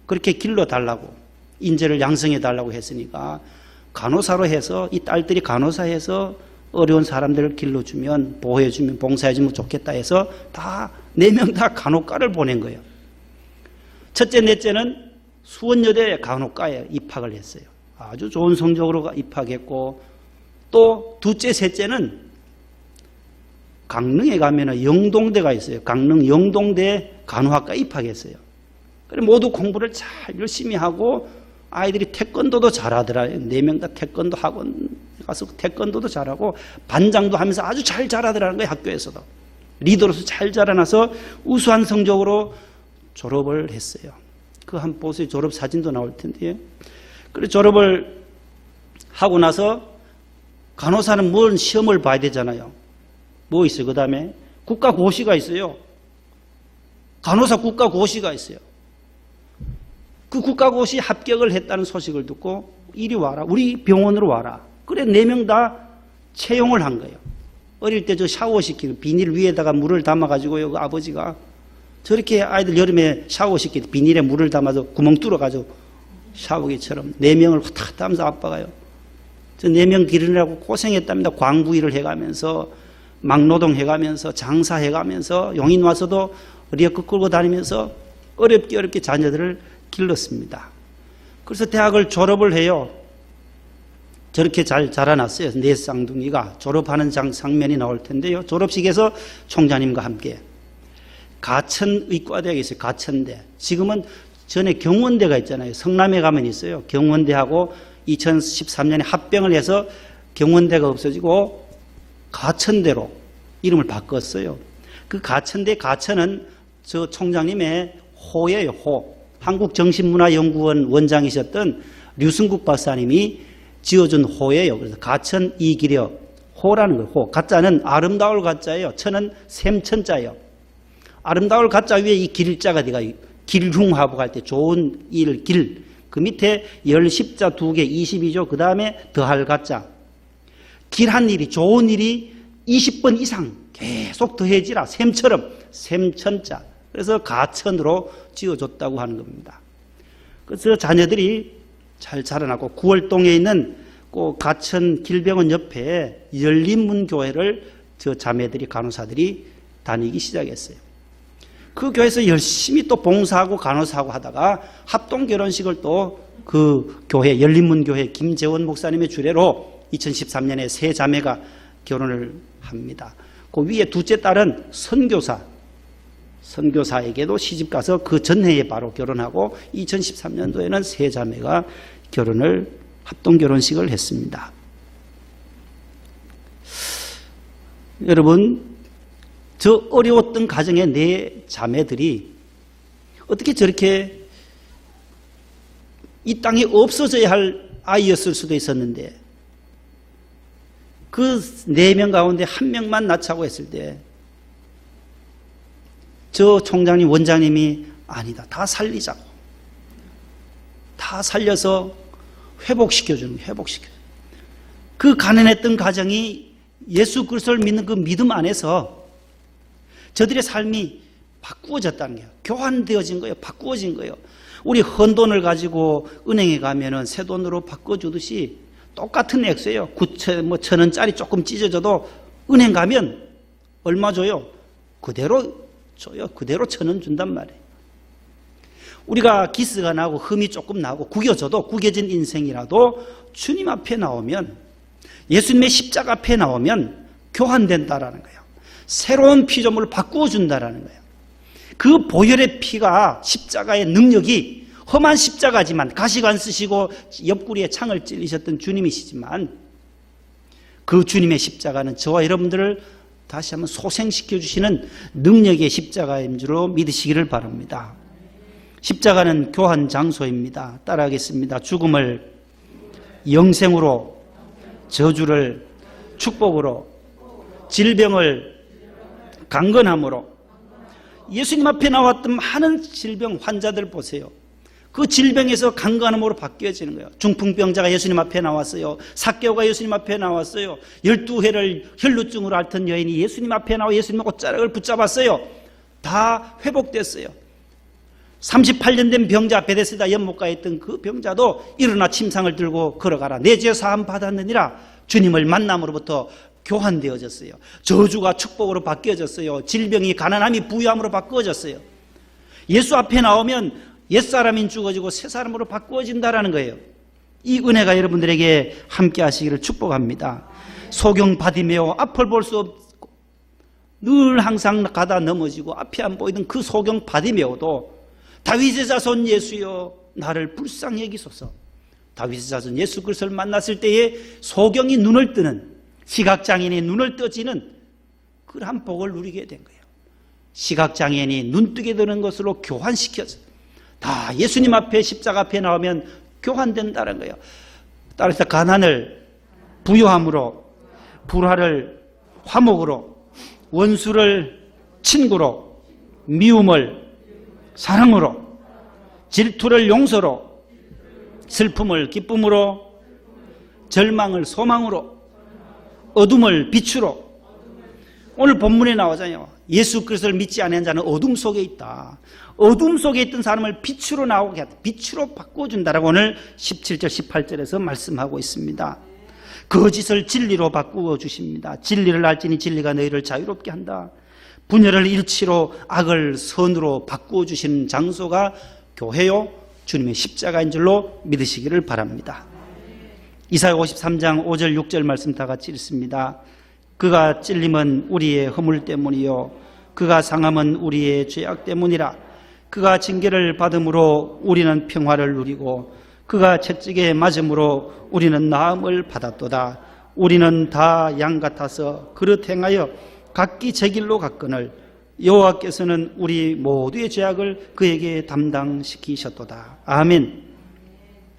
그렇게 길러달라고, 인재를 양성해달라고 했으니까 간호사로 해서 이 딸들이 간호사해서 어려운 사람들을 길러주면, 보호해주면, 봉사해주면 좋겠다 해서 다 4명 다 간호과를 보낸 거예요. 첫째, 넷째는 수원여대 간호과에 입학을 했어요. 아주 좋은 성적으로 입학했고, 또 둘째, 셋째는 강릉에 가면 영동대가 있어요. 강릉 영동대 간호학과에 입학했어요. 그래 모두 공부를 잘 열심히 하고 아이들이 태권도도 잘하더라고요. 4명 다 태권도 학원 가서 태권도도 잘하고 반장도 하면서 아주 잘 자라더라는 거예요. 학교에서도 리더로서 잘 자라나서 우수한 성적으로 졸업을 했어요. 그 한 보세요. 졸업 사진도 나올 텐데요. 그래 졸업을 하고 나서 간호사는 뭔 시험을 봐야 되잖아요. 뭐 있어요? 그 다음에 국가고시가 있어요. 간호사 국가고시가 있어요. 그 국가고시 합격을 했다는 소식을 듣고 이리 와라. 우리 병원으로 와라. 그래 4명 다 채용을 한 거예요. 어릴 때 저 샤워시키는 비닐 위에다가 물을 담아가지고요. 그 아버지가 저렇게 아이들 여름에 샤워시키는 비닐에 물을 담아서 구멍 뚫어가지고 샤워기처럼 4명을 왔다 갔다 하면서 아빠가요. 저 4명 기르느라고 고생했답니다. 광부 일을 해가면서 막노동 해가면서 장사해가면서 용인 와서도 리어크 끌고 다니면서 어렵게 자녀들을 길렀습니다. 그래서 대학을 졸업을 해요. 저렇게 잘 자라났어요. 4 쌍둥이가 졸업하는 장면이 나올 텐데요. 졸업식에서 총장님과 함께 가천의과대학에 있어요. 가천대. 지금은 전에 경원대가 있잖아요. 성남에 가면 있어요. 경원대하고 2013년에 합병을 해서 경원대가 없어지고 가천대로 이름을 바꿨어요. 그 가천대, 가천은 저 총장님의 호예요. 호. 한국정신문화연구원 원장이셨던 류승국 박사님이 지어준 호예요. 그래서 가천 이기려 호라는 거예요. 호. 가짜는 아름다울 가짜예요. 천은 샘천자예요. 아름다울 가짜 위에 이 길자가 들어가요. 길흉화복 할 때 좋은 일, 길. 그 밑에 열 십자 2개 22조. 그 다음에 더할 가짜. 길한 일이, 좋은 일이 20번 이상 계속 더해지라. 샘처럼 샘천자. 그래서 가천으로 지어줬다고 하는 겁니다. 그래서 자녀들이 잘 자라나고 9월동에 있는 그 가천 길병원 옆에 열린문교회를 저 자매들이, 간호사들이 다니기 시작했어요. 그 교회에서 열심히 또 봉사하고 간호사하고 하다가 합동결혼식을 또 그 교회, 열린문교회 김재원 목사님의 주례로 2013년에 세 자매가 결혼을 합니다. 그 위에 둘째 딸은 선교사에게도 시집가서 그 전해에 바로 결혼하고 2013년도에는 세 자매가 결혼을, 합동결혼식을 했습니다. 여러분, 저 어려웠던 가정의 네 자매들이 어떻게 저렇게 이 땅에 없어져야 할 아이였을 수도 있었는데 그 4명 가운데 1명만 낳자고 했을 때 저 총장님, 원장님이 아니다, 다 살리자고, 다 살려서 회복시켜주는 거예요. 그 가난했던 가정이 예수 그리스도를 믿는 그 믿음 안에서 저들의 삶이 바꾸어졌다는 거예요. 교환되어진 거예요. 바꾸어진 거예요. 우리 헌돈을 가지고 은행에 가면은 새 돈으로 바꿔주듯이 똑같은 액수예요. 9,000원짜리 조금 찢어져도 은행 가면 얼마 줘요? 그대로 줘요. 그대로 1,000원 준단 말이에요. 우리가 기스가 나고 흠이 조금 나고 구겨져도, 구겨진 인생이라도 주님 앞에 나오면, 예수님의 십자가 앞에 나오면 교환된다라는 거예요. 새로운 피조물을 바꾸어 준다라는 거예요. 그 보혈의 피가, 십자가의 능력이, 험한 십자가지만 가시관 쓰시고 옆구리에 창을 찔리셨던 주님이시지만 그 주님의 십자가는 저와 여러분들을 다시 한번 소생시켜 주시는 능력의 십자가인 줄로 믿으시기를 바랍니다. 십자가는 교환 장소입니다. 따라하겠습니다. 죽음을 영생으로, 저주를 축복으로, 질병을 강건함으로. 예수님 앞에 나왔던 많은 질병 환자들 보세요. 그 질병에서 강건함으로 바뀌어지는 거예요. 중풍병자가 예수님 앞에 나왔어요. 삭개오가 예수님 앞에 나왔어요. 12회를 혈루증으로 앓던 여인이 예수님 앞에 나와 예수님의 옷자락을 붙잡았어요. 다 회복됐어요. 38년 된 병자, 베데스다 연못가에 있던 그 병자도 일어나 침상을 들고 걸어가라. 내 죄 사함 받았느니라. 주님을 만남으로부터 교환되어졌어요. 저주가 축복으로 바뀌어졌어요. 질병이 가난함이 부유함으로 바꾸어졌어요. 예수 앞에 나오면 옛사람인 죽어지고 새사람으로 바꾸어진다라는 거예요. 이 은혜가 여러분들에게 함께 하시기를 축복합니다. 소경 바디메오, 앞을 볼 수 없고 늘 항상 가다 넘어지고 앞이 안 보이던 그 소경 바디메오도 다윗의 자손 예수여 나를 불쌍히 여기소서. 다윗의 자손 예수 그리스도를 만났을 때에 소경이 눈을 뜨는, 시각장애인이 눈을 떠지는 그러한 복을 누리게 된 거예요. 시각장애인이 눈뜨게 되는 것으로 교환시켜서 다 예수님 앞에, 십자가 앞에 나오면 교환된다는 거예요. 따라서 가난을 부유함으로, 불화를 화목으로, 원수를 친구로, 미움을 사랑으로, 질투를 용서로, 슬픔을 기쁨으로, 절망을 소망으로, 어둠을 빛으로. 오늘 본문에 나오잖아요. 예수 그리스도를 믿지 않는 자는 어둠 속에 있다. 어둠 속에 있던 사람을 빛으로 나오게 하다. 빛으로 바꾸어준다라고 오늘 17절 18절에서 말씀하고 있습니다. 거짓을 진리로 바꾸어 주십니다. 진리를 알지니 진리가 너희를 자유롭게 한다. 분열을 일치로, 악을 선으로 바꾸어 주시는 장소가 교회요, 주님의 십자가인 줄로 믿으시기를 바랍니다. 이사야 53장 5절 6절 말씀 다 같이 읽습니다. 그가 찔림은 우리의 허물 때문이요 그가 상함은 우리의 죄악 때문이라. 그가 징계를 받음으로 우리는 평화를 누리고 그가 채찍에 맞음으로 우리는 나음을 받았도다. 우리는 다 양 같아서 그릇 행하여 각기 제 길로 갔거늘 여호와께서는 우리 모두의 죄악을 그에게 담당시키셨도다. 아멘.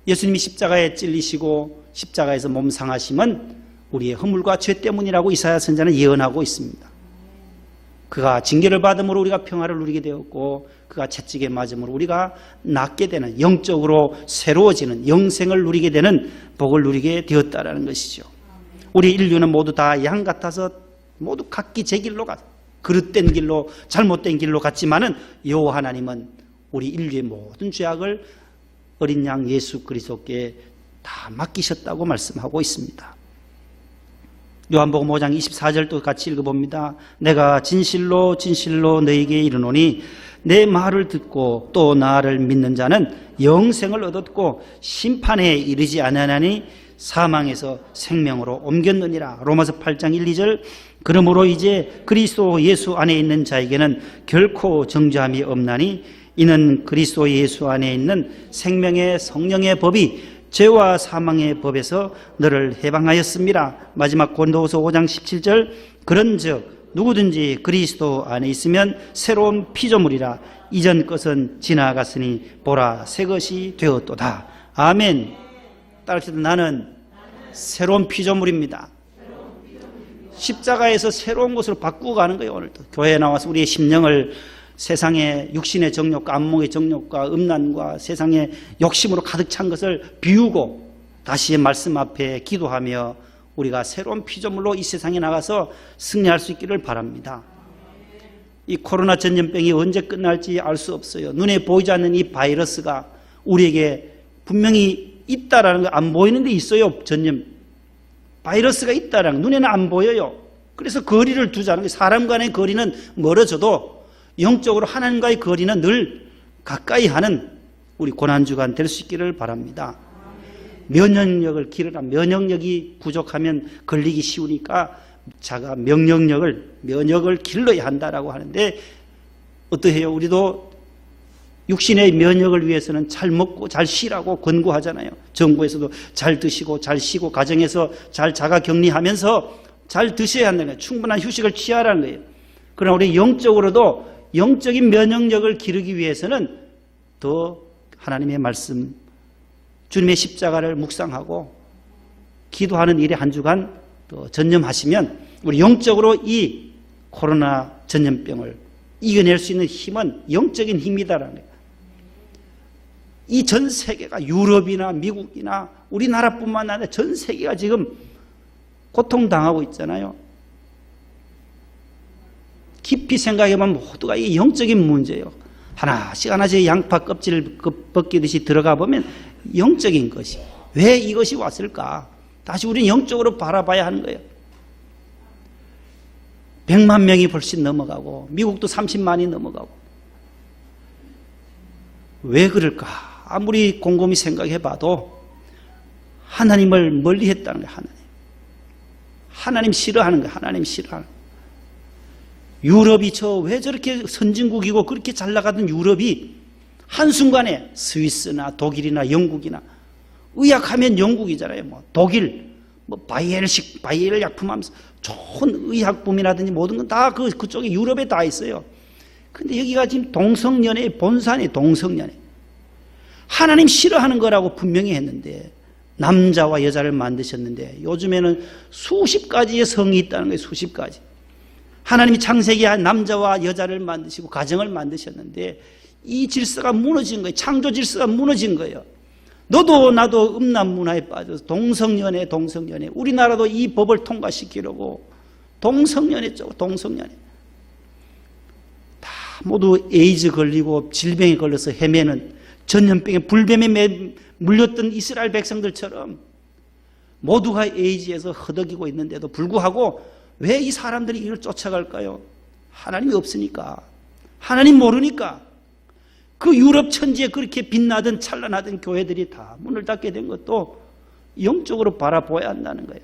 예수님이 십자가에 찔리시고 십자가에서 몸 상하심은 우리의 허물과 죄 때문이라고 이사야 선지자는 예언하고 있습니다. 그가 징계를 받음으로 우리가 평화를 누리게 되었고 그가 채찍에 맞음으로 우리가 낫게 되는, 영적으로 새로워지는 영생을 누리게 되는 복을 누리게 되었다라는 것이죠. 우리 인류는 모두 다 양 같아서 모두 각기 제 길로 가, 그릇된 길로, 잘못된 길로 갔지만은 여호와 하나님은 우리 인류의 모든 죄악을 어린 양 예수 그리스도께 다 맡기셨다고 말씀하고 있습니다. 요한복음 5장 24절도 같이 읽어봅니다. 내가 진실로 진실로 너희에게 이르노니 내 말을 듣고 또 나를 믿는 자는 영생을 얻었고 심판에 이르지 아니하나니 사망에서 생명으로 옮겼느니라. 로마서 8장 1, 2절. 그러므로 이제 그리스도 예수 안에 있는 자에게는 결코 정죄함이 없나니 이는 그리스도 예수 안에 있는 생명의 성령의 법이 죄와 사망의 법에서 너를 해방하였습니다. 마지막 고린도후서 5장 17절. 그런즉 누구든지 그리스도 안에 있으면 새로운 피조물이라. 이전 것은 지나갔으니 보라 새 것이 되었도다. 아멘. 따라합시다. 나는 새로운 피조물입니다. 십자가에서 새로운 것으로 바꾸고 가는 거예요. 오늘도 교회에 나와서 우리의 심령을 세상의 육신의 정욕과 안목의 정욕과 음란과 세상의 욕심으로 가득 찬 것을 비우고 다시 말씀 앞에 기도하며 우리가 새로운 피조물로 이 세상에 나가서 승리할 수 있기를 바랍니다. 이 코로나 전염병이 언제 끝날지 알 수 없어요. 눈에 보이지 않는 이 바이러스가 우리에게 분명히 있다라는 거, 안 보이는 데 있어요. 전염 바이러스가 있다라는 거, 눈에는 안 보여요. 그래서 거리를 두자는 거예요. 사람 간의 거리는 멀어져도 영적으로 하나님과의 거리는 늘 가까이 하는 우리 고난주간 될 수 있기를 바랍니다. 면역력을 기르라. 면역력이 부족하면 걸리기 쉬우니까 자가 면역을 길러야 한다라고 하는데 어떠해요? 우리도 육신의 면역을 위해서는 잘 먹고 잘 쉬라고 권고하잖아요. 정부에서도 잘 드시고 잘 쉬고 가정에서 잘 자가 격리하면서 잘 드셔야 한다는 거예요. 충분한 휴식을 취하라는 거예요. 그러나 우리 영적으로도 영적인 면역력을 기르기 위해서는 더 하나님의 말씀, 주님의 십자가를 묵상하고 기도하는 일에 한 주간 더 전념하시면 우리 영적으로 이 코로나 전염병을 이겨낼 수 있는 힘은 영적인 힘이다라는 거예요. 이 전 세계가 유럽이나 미국이나 우리나라뿐만 아니라 전 세계가 지금 고통당하고 있잖아요. 깊이 생각해보면 모두가 이게 영적인 문제예요. 하나씩 양파 껍질을 벗기듯이 들어가 보면 영적인 것이, 왜 이것이 왔을까? 다시 우리는 영적으로 바라봐야 하는 거예요. 100만 명이 훨씬 넘어가고 미국도 30만이 넘어가고 왜 그럴까? 아무리 곰곰이 생각해봐도 하나님을 멀리했다는 거예요. 하나님 싫어하는 거예요. 하나님 싫어하는 거예요. 유럽이 왜 저렇게 선진국이고 그렇게 잘 나가던 유럽이 한순간에 스위스나 독일이나 영국이나 의학하면 영국이잖아요. 독일 바이엘 약품 하면서 좋은 의학품이라든지 모든 건 다 그쪽에 유럽에 다 있어요. 근데 여기가 지금 동성연애의 본산이 동성연애. 하나님 싫어하는 거라고 분명히 했는데 남자와 여자를 만드셨는데 요즘에는 수십 가지의 성이 있다는 거예요. 수십 가지. 하나님이 창세기에 남자와 여자를 만드시고 가정을 만드셨는데 이 질서가 무너진 거예요. 창조 질서가 무너진 거예요. 너도 나도 음란 문화에 빠져서 동성연애. 우리나라도 이 법을 통과시키려고 동성연애 다 모두 에이즈 걸리고 질병에 걸려서 헤매는 전염병에 불뱀에 물렸던 이스라엘 백성들처럼 모두가 에이즈에서 허덕이고 있는데도 불구하고 왜 이 사람들이 이걸 쫓아갈까요? 하나님이 없으니까, 하나님 모르니까. 그 유럽 천지에 그렇게 빛나던 찬란하던 교회들이 다 문을 닫게 된 것도 영적으로 바라보아야 한다는 거예요.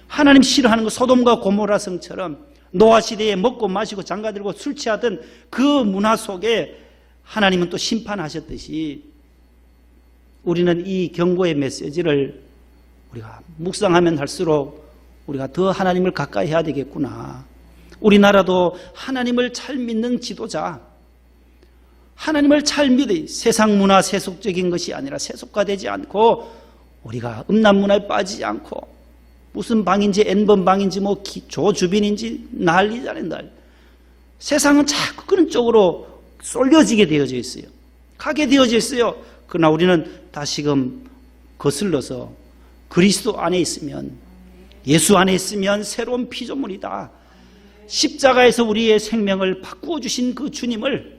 하나님 싫어하는 거, 소돔과 고모라 성처럼 노아 시대에 먹고 마시고 장가들고 술 취하던 그 문화 속에 하나님은 또 심판하셨듯이 우리는 이 경고의 메시지를 우리가 묵상하면 할수록 우리가 더 하나님을 가까이 해야 되겠구나. 우리나라도 하나님을 잘 믿는 지도자, 하나님을 잘 믿어 세상 문화 세속적인 것이 아니라 세속화되지 않고 우리가 음란 문화에 빠지지 않고 무슨 방인지 N번 방인지 뭐 조주빈인지 난리잖아요. 날. 세상은 자꾸 그런 쪽으로 쏠려지게 되어져 있어요. 가게 되어져 있어요. 그러나 우리는 다시금 거슬러서 그리스도 안에 있으면, 예수 안에 있으면 새로운 피조물이다. 십자가에서 우리의 생명을 바꾸어 주신 그 주님을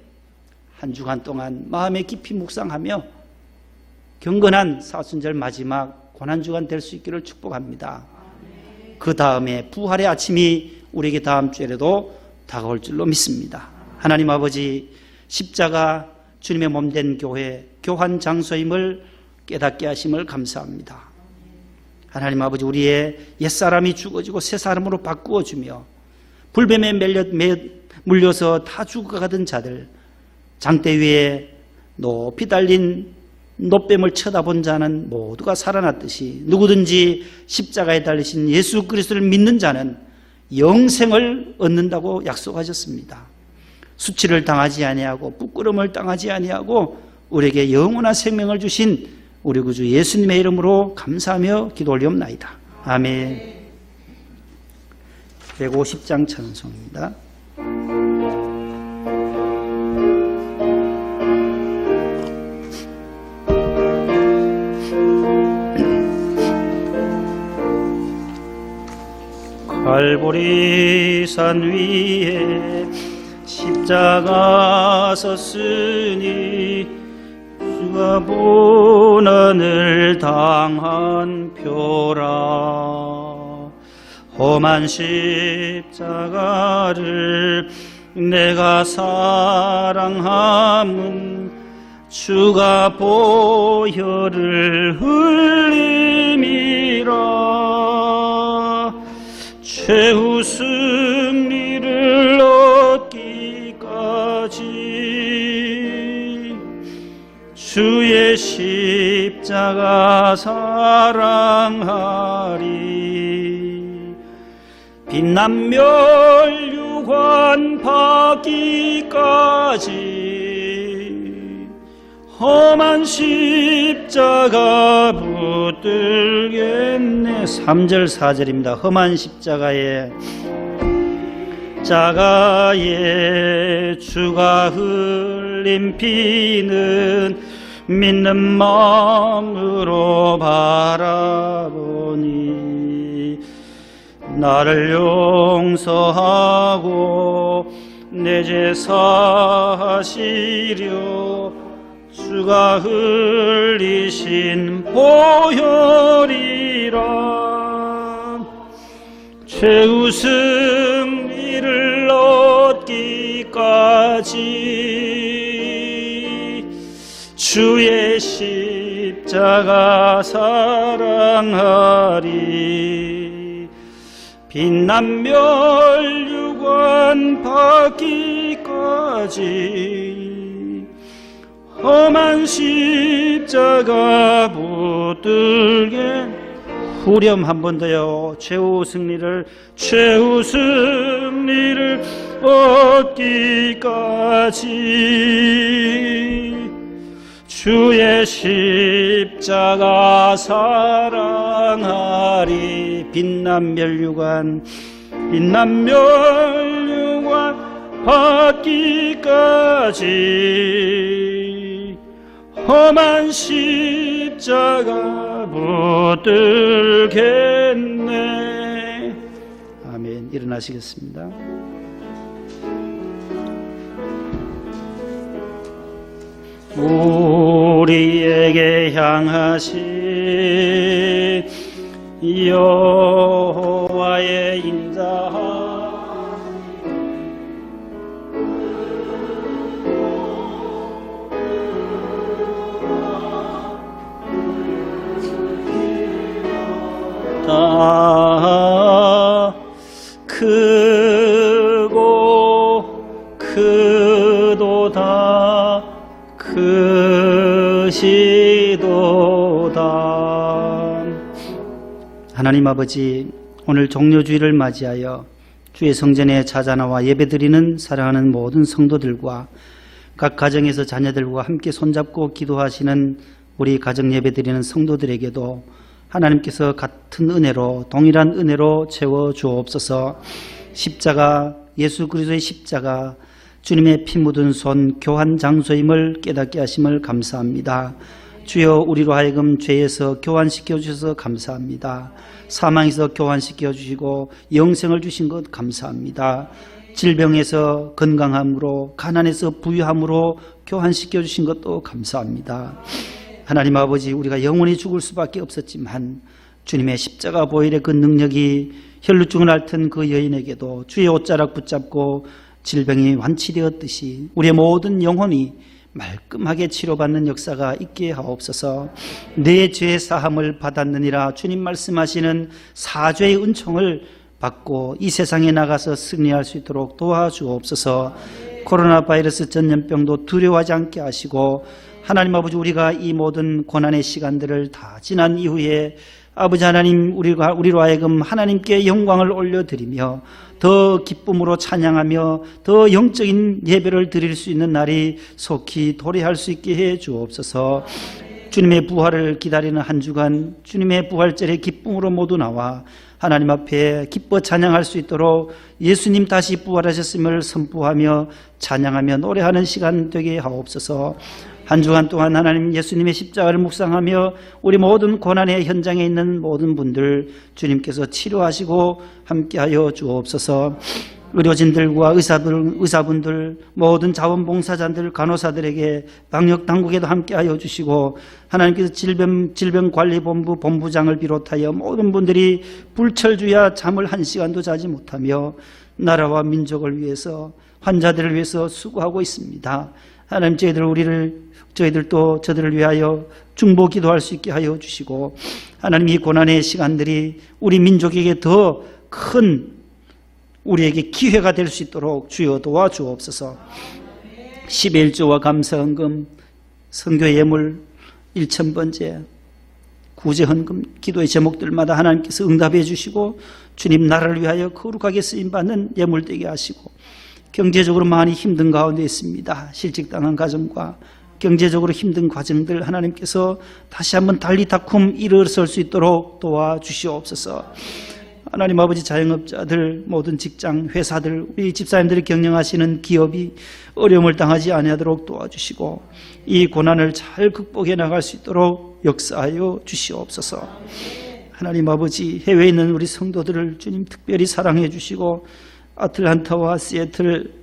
한 주간 동안 마음에 깊이 묵상하며 경건한 사순절 마지막 고난주간 될 수 있기를 축복합니다. 그 다음에 부활의 아침이 우리에게 다음 주에라도 다가올 줄로 믿습니다. 하나님 아버지, 십자가 주님의 몸된 교회, 교환 장소임을 깨닫게 하심을 감사합니다. 하나님 아버지, 우리의 옛사람이 죽어지고 새 사람으로 바꾸어주며 불뱀에 물려서 다 죽어가던 자들, 장대 위에 높이 달린 노뱀을 쳐다본 자는 모두가 살아났듯이 누구든지 십자가에 달리신 예수 그리스도를 믿는 자는 영생을 얻는다고 약속하셨습니다. 수치를 당하지 아니하고 부끄러움을 당하지 아니하고 우리에게 영원한 생명을 주신 우리 구주 예수님의 이름으로 감사하며 기도 올리옵나이다. 아멘. 150장 찬송입니다. 갈보리산 위에 십자가 섰으니 주가 고난을 당한 표라. 험한 십자가를 내가 사랑함은 주가 보혈을 흘림이라. 최후 승리를 얻기까지 주의 십자가 사랑하리. 빛난 멸류관 받기까지 험한 십자가 붙들겠네. 3절 4절입니다. 험한 십자가에 주가 흘린 피는 믿는 마음으로 바라보니 나를 용서하고 내 죄 사하시려 주가 흘리신 보혈이라. 최후 승리를 얻기까지 주의 십자가 사랑하리. 빛난 멸류관 받기까지 험한 십자가 붙들게. 후렴 한 번 더요. 최후 승리를 얻기까지 주의 십자가 사랑하리. 빛난 멸류관 받기까지 험한 십자가 붙들겠네. 아멘. 일어나시겠습니다. 우리에게 향하신 여호와의 인자 크고 크도다 것이도다. 하나님 아버지, 오늘 종료주일을 맞이하여 주의 성전에 찾아나와 예배드리는 사랑하는 모든 성도들과 각 가정에서 자녀들과 함께 손잡고 기도하시는 우리 가정 예배드리는 성도들에게도 하나님께서 같은 은혜로, 동일한 은혜로 채워 주옵소서. 십자가, 예수 그리스도의 십자가, 주님의 피 묻은 손 교환 장소임을 깨닫게 하심을 감사합니다. 주여, 우리로 하여금 죄에서 교환시켜 주셔서 감사합니다. 사망에서 교환시켜 주시고 영생을 주신 것 감사합니다. 질병에서 건강함으로, 가난에서 부유함으로 교환시켜 주신 것도 감사합니다. 하나님 아버지, 우리가 영원히 죽을 수밖에 없었지만 주님의 십자가 보혈의 그 능력이 혈루증을 앓던 그 여인에게도 주의 옷자락 붙잡고 질병이 완치되었듯이 우리의 모든 영혼이 말끔하게 치료받는 역사가 있게 하옵소서. 내 죄 사함을 받았느니라 주님 말씀하시는 사죄의 은총을 받고 이 세상에 나가서 승리할 수 있도록 도와주옵소서. 코로나 바이러스 전염병도 두려워하지 않게 하시고, 하나님 아버지, 우리가 이 모든 고난의 시간들을 다 지난 이후에 아버지 하나님, 우리로 하여금 하나님께 영광을 올려드리며 더 기쁨으로 찬양하며 더 영적인 예배를 드릴 수 있는 날이 속히 도래할 수 있게 해 주옵소서. 주님의 부활을 기다리는 한 주간 주님의 부활절의 기쁨으로 모두 나와 하나님 앞에 기뻐 찬양할 수 있도록 예수님 다시 부활하셨음을 선포하며 찬양하며 노래하는 시간 되게 하옵소서. 한 주간 동안 하나님 예수님의 십자가를 묵상하며 우리 모든 고난의 현장에 있는 모든 분들 주님께서 치료하시고 함께하여 주옵소서. 의료진들과 의사분들, 모든 자원봉사자들, 간호사들에게 방역당국에도 함께하여 주시고, 하나님께서 질병관리본부 본부장을 비롯하여 모든 분들이 불철주야 잠을 한 시간도 자지 못하며 나라와 민족을 위해서, 환자들을 위해서 수고하고 있습니다. 하나님, 저희들도 저들을 위하여 중보 기도할 수 있게 하여 주시고, 하나님, 이 고난의 시간들이 우리 민족에게 더 큰 우리에게 기회가 될 수 있도록 주여 도와주옵소서. 11조와 감사헌금, 선교 예물 1000번째, 구제헌금, 기도의 제목들마다 하나님께서 응답해 주시고 주님 나라를 위하여 거룩하게 쓰임받는 예물 되게 하시고, 경제적으로 많이 힘든 가운데 있습니다. 실직당한 가정과 경제적으로 힘든 과정들 하나님께서 다시 한번 달리다쿰 일어설 수 있도록 도와주시옵소서. 하나님 아버지, 자영업자들, 모든 직장, 회사들, 우리 집사님들이 경영하시는 기업이 어려움을 당하지 아니하도록 도와주시고 이 고난을 잘 극복해 나갈 수 있도록 역사하여 주시옵소서. 하나님 아버지, 해외에 있는 우리 성도들을 주님 특별히 사랑해 주시고 아틀란타와 시애틀,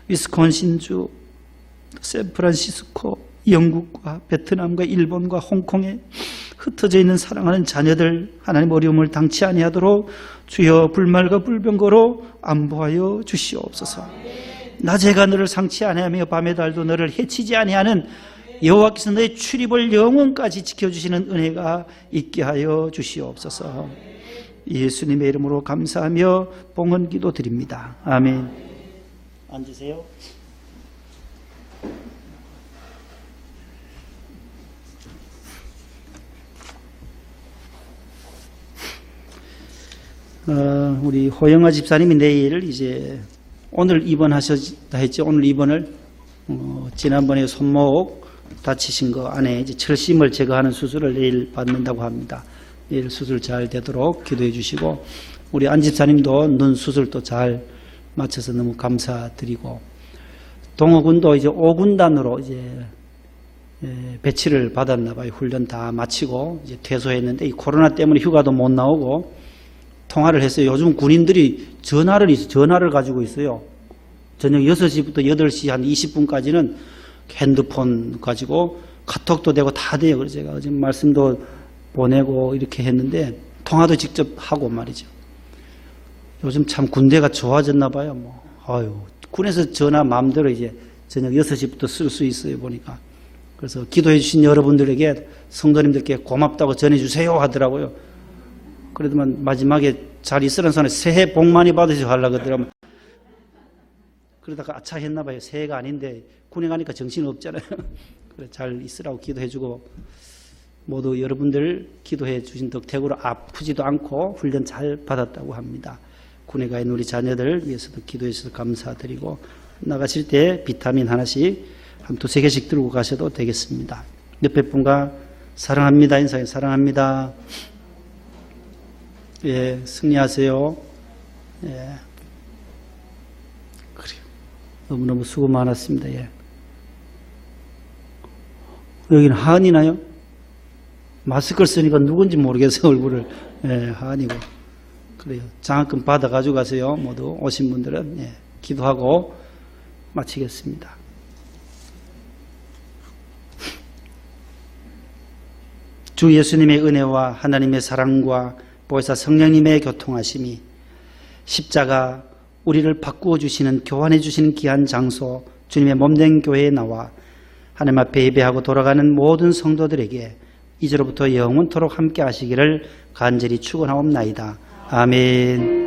위스콘신주, 샌프란시스코, 영국과 베트남과 일본과 홍콩에 흩어져 있는 사랑하는 자녀들 하나님 어려움을 당치 아니하도록 주여 불말과 불병거로 안보하여 주시옵소서. 낮에가 너를 상치 아니하며 밤의 달도 너를 해치지 아니하는 여호와께서 너의 출입을 영원까지 지켜주시는 은혜가 있게 하여 주시옵소서. 예수님의 이름으로 감사하며 봉헌 기도 드립니다. 아멘. 앉으세요. 우리 호영아 집사님이 내일 이제 오늘 입원하셨다 했죠. 오늘 입원을 지난번에 손목 다치신 거 안에 이제 철심을 제거하는 수술을 내일 받는다고 합니다. 내일 수술 잘 되도록 기도해 주시고, 우리 안 집사님도 눈 수술도 잘 마쳐서 너무 감사드리고, 동호군도 이제 5군단으로 이제 배치를 받았나 봐요. 훈련 다 마치고 이제 퇴소했는데 이 코로나 때문에 휴가도 못 나오고 통화를 했어요. 요즘 군인들이 전화를 가지고 있어요. 저녁 6시부터 8시 한 20분까지는 핸드폰 가지고 카톡도 되고 다 돼요. 그래서 제가 어제 말씀도 보내고 이렇게 했는데 통화도 직접 하고 말이죠. 요즘 참 군대가 좋아졌나 봐요. 군에서 전화 마음대로 이제 저녁 6시부터 쓸 수 있어요, 보니까. 그래서 기도해 주신 여러분들에게, 성도님들께 고맙다고 전해주세요 하더라고요. 그래도만 마지막에 잘 있으라는 사람이 새해 복 많이 받으시고 하려고 하더라고요. 그러다가 아차 했나 봐요. 새해가 아닌데 군에 가니까 정신 없잖아요. 그래, 잘 있으라고 기도해주고 모두 여러분들 기도해 주신 덕택으로 아프지도 않고 훈련 잘 받았다고 합니다. 군에 가 있는 우리 자녀들 위해서도 기도해 주셔서 감사드리고 나가실 때 비타민 하나씩 한 2-3개씩 들고 가셔도 되겠습니다. 옆에 분과 사랑합니다 인사해. 사랑합니다. 예, 승리하세요. 예, 그래요. 너무너무 수고 많았습니다. 예. 여기는 하은이나요? 마스크를 쓰니까 누군지 모르겠어요. 얼굴을. 예, 하은이고. 그래요. 장학금 받아가지고 가세요. 모두 오신 분들은. 예, 기도하고 마치겠습니다. 주 예수님의 은혜와 하나님의 사랑과 보혜사 성령님의 교통하심이 십자가 우리를 바꾸어 주시는 교환해 주시는 귀한 장소 주님의 몸된 교회에 나와 하나님 앞에 예배하고 돌아가는 모든 성도들에게 이제로부터 영원토록 함께 하시기를 간절히 축원하옵나이다. 아멘.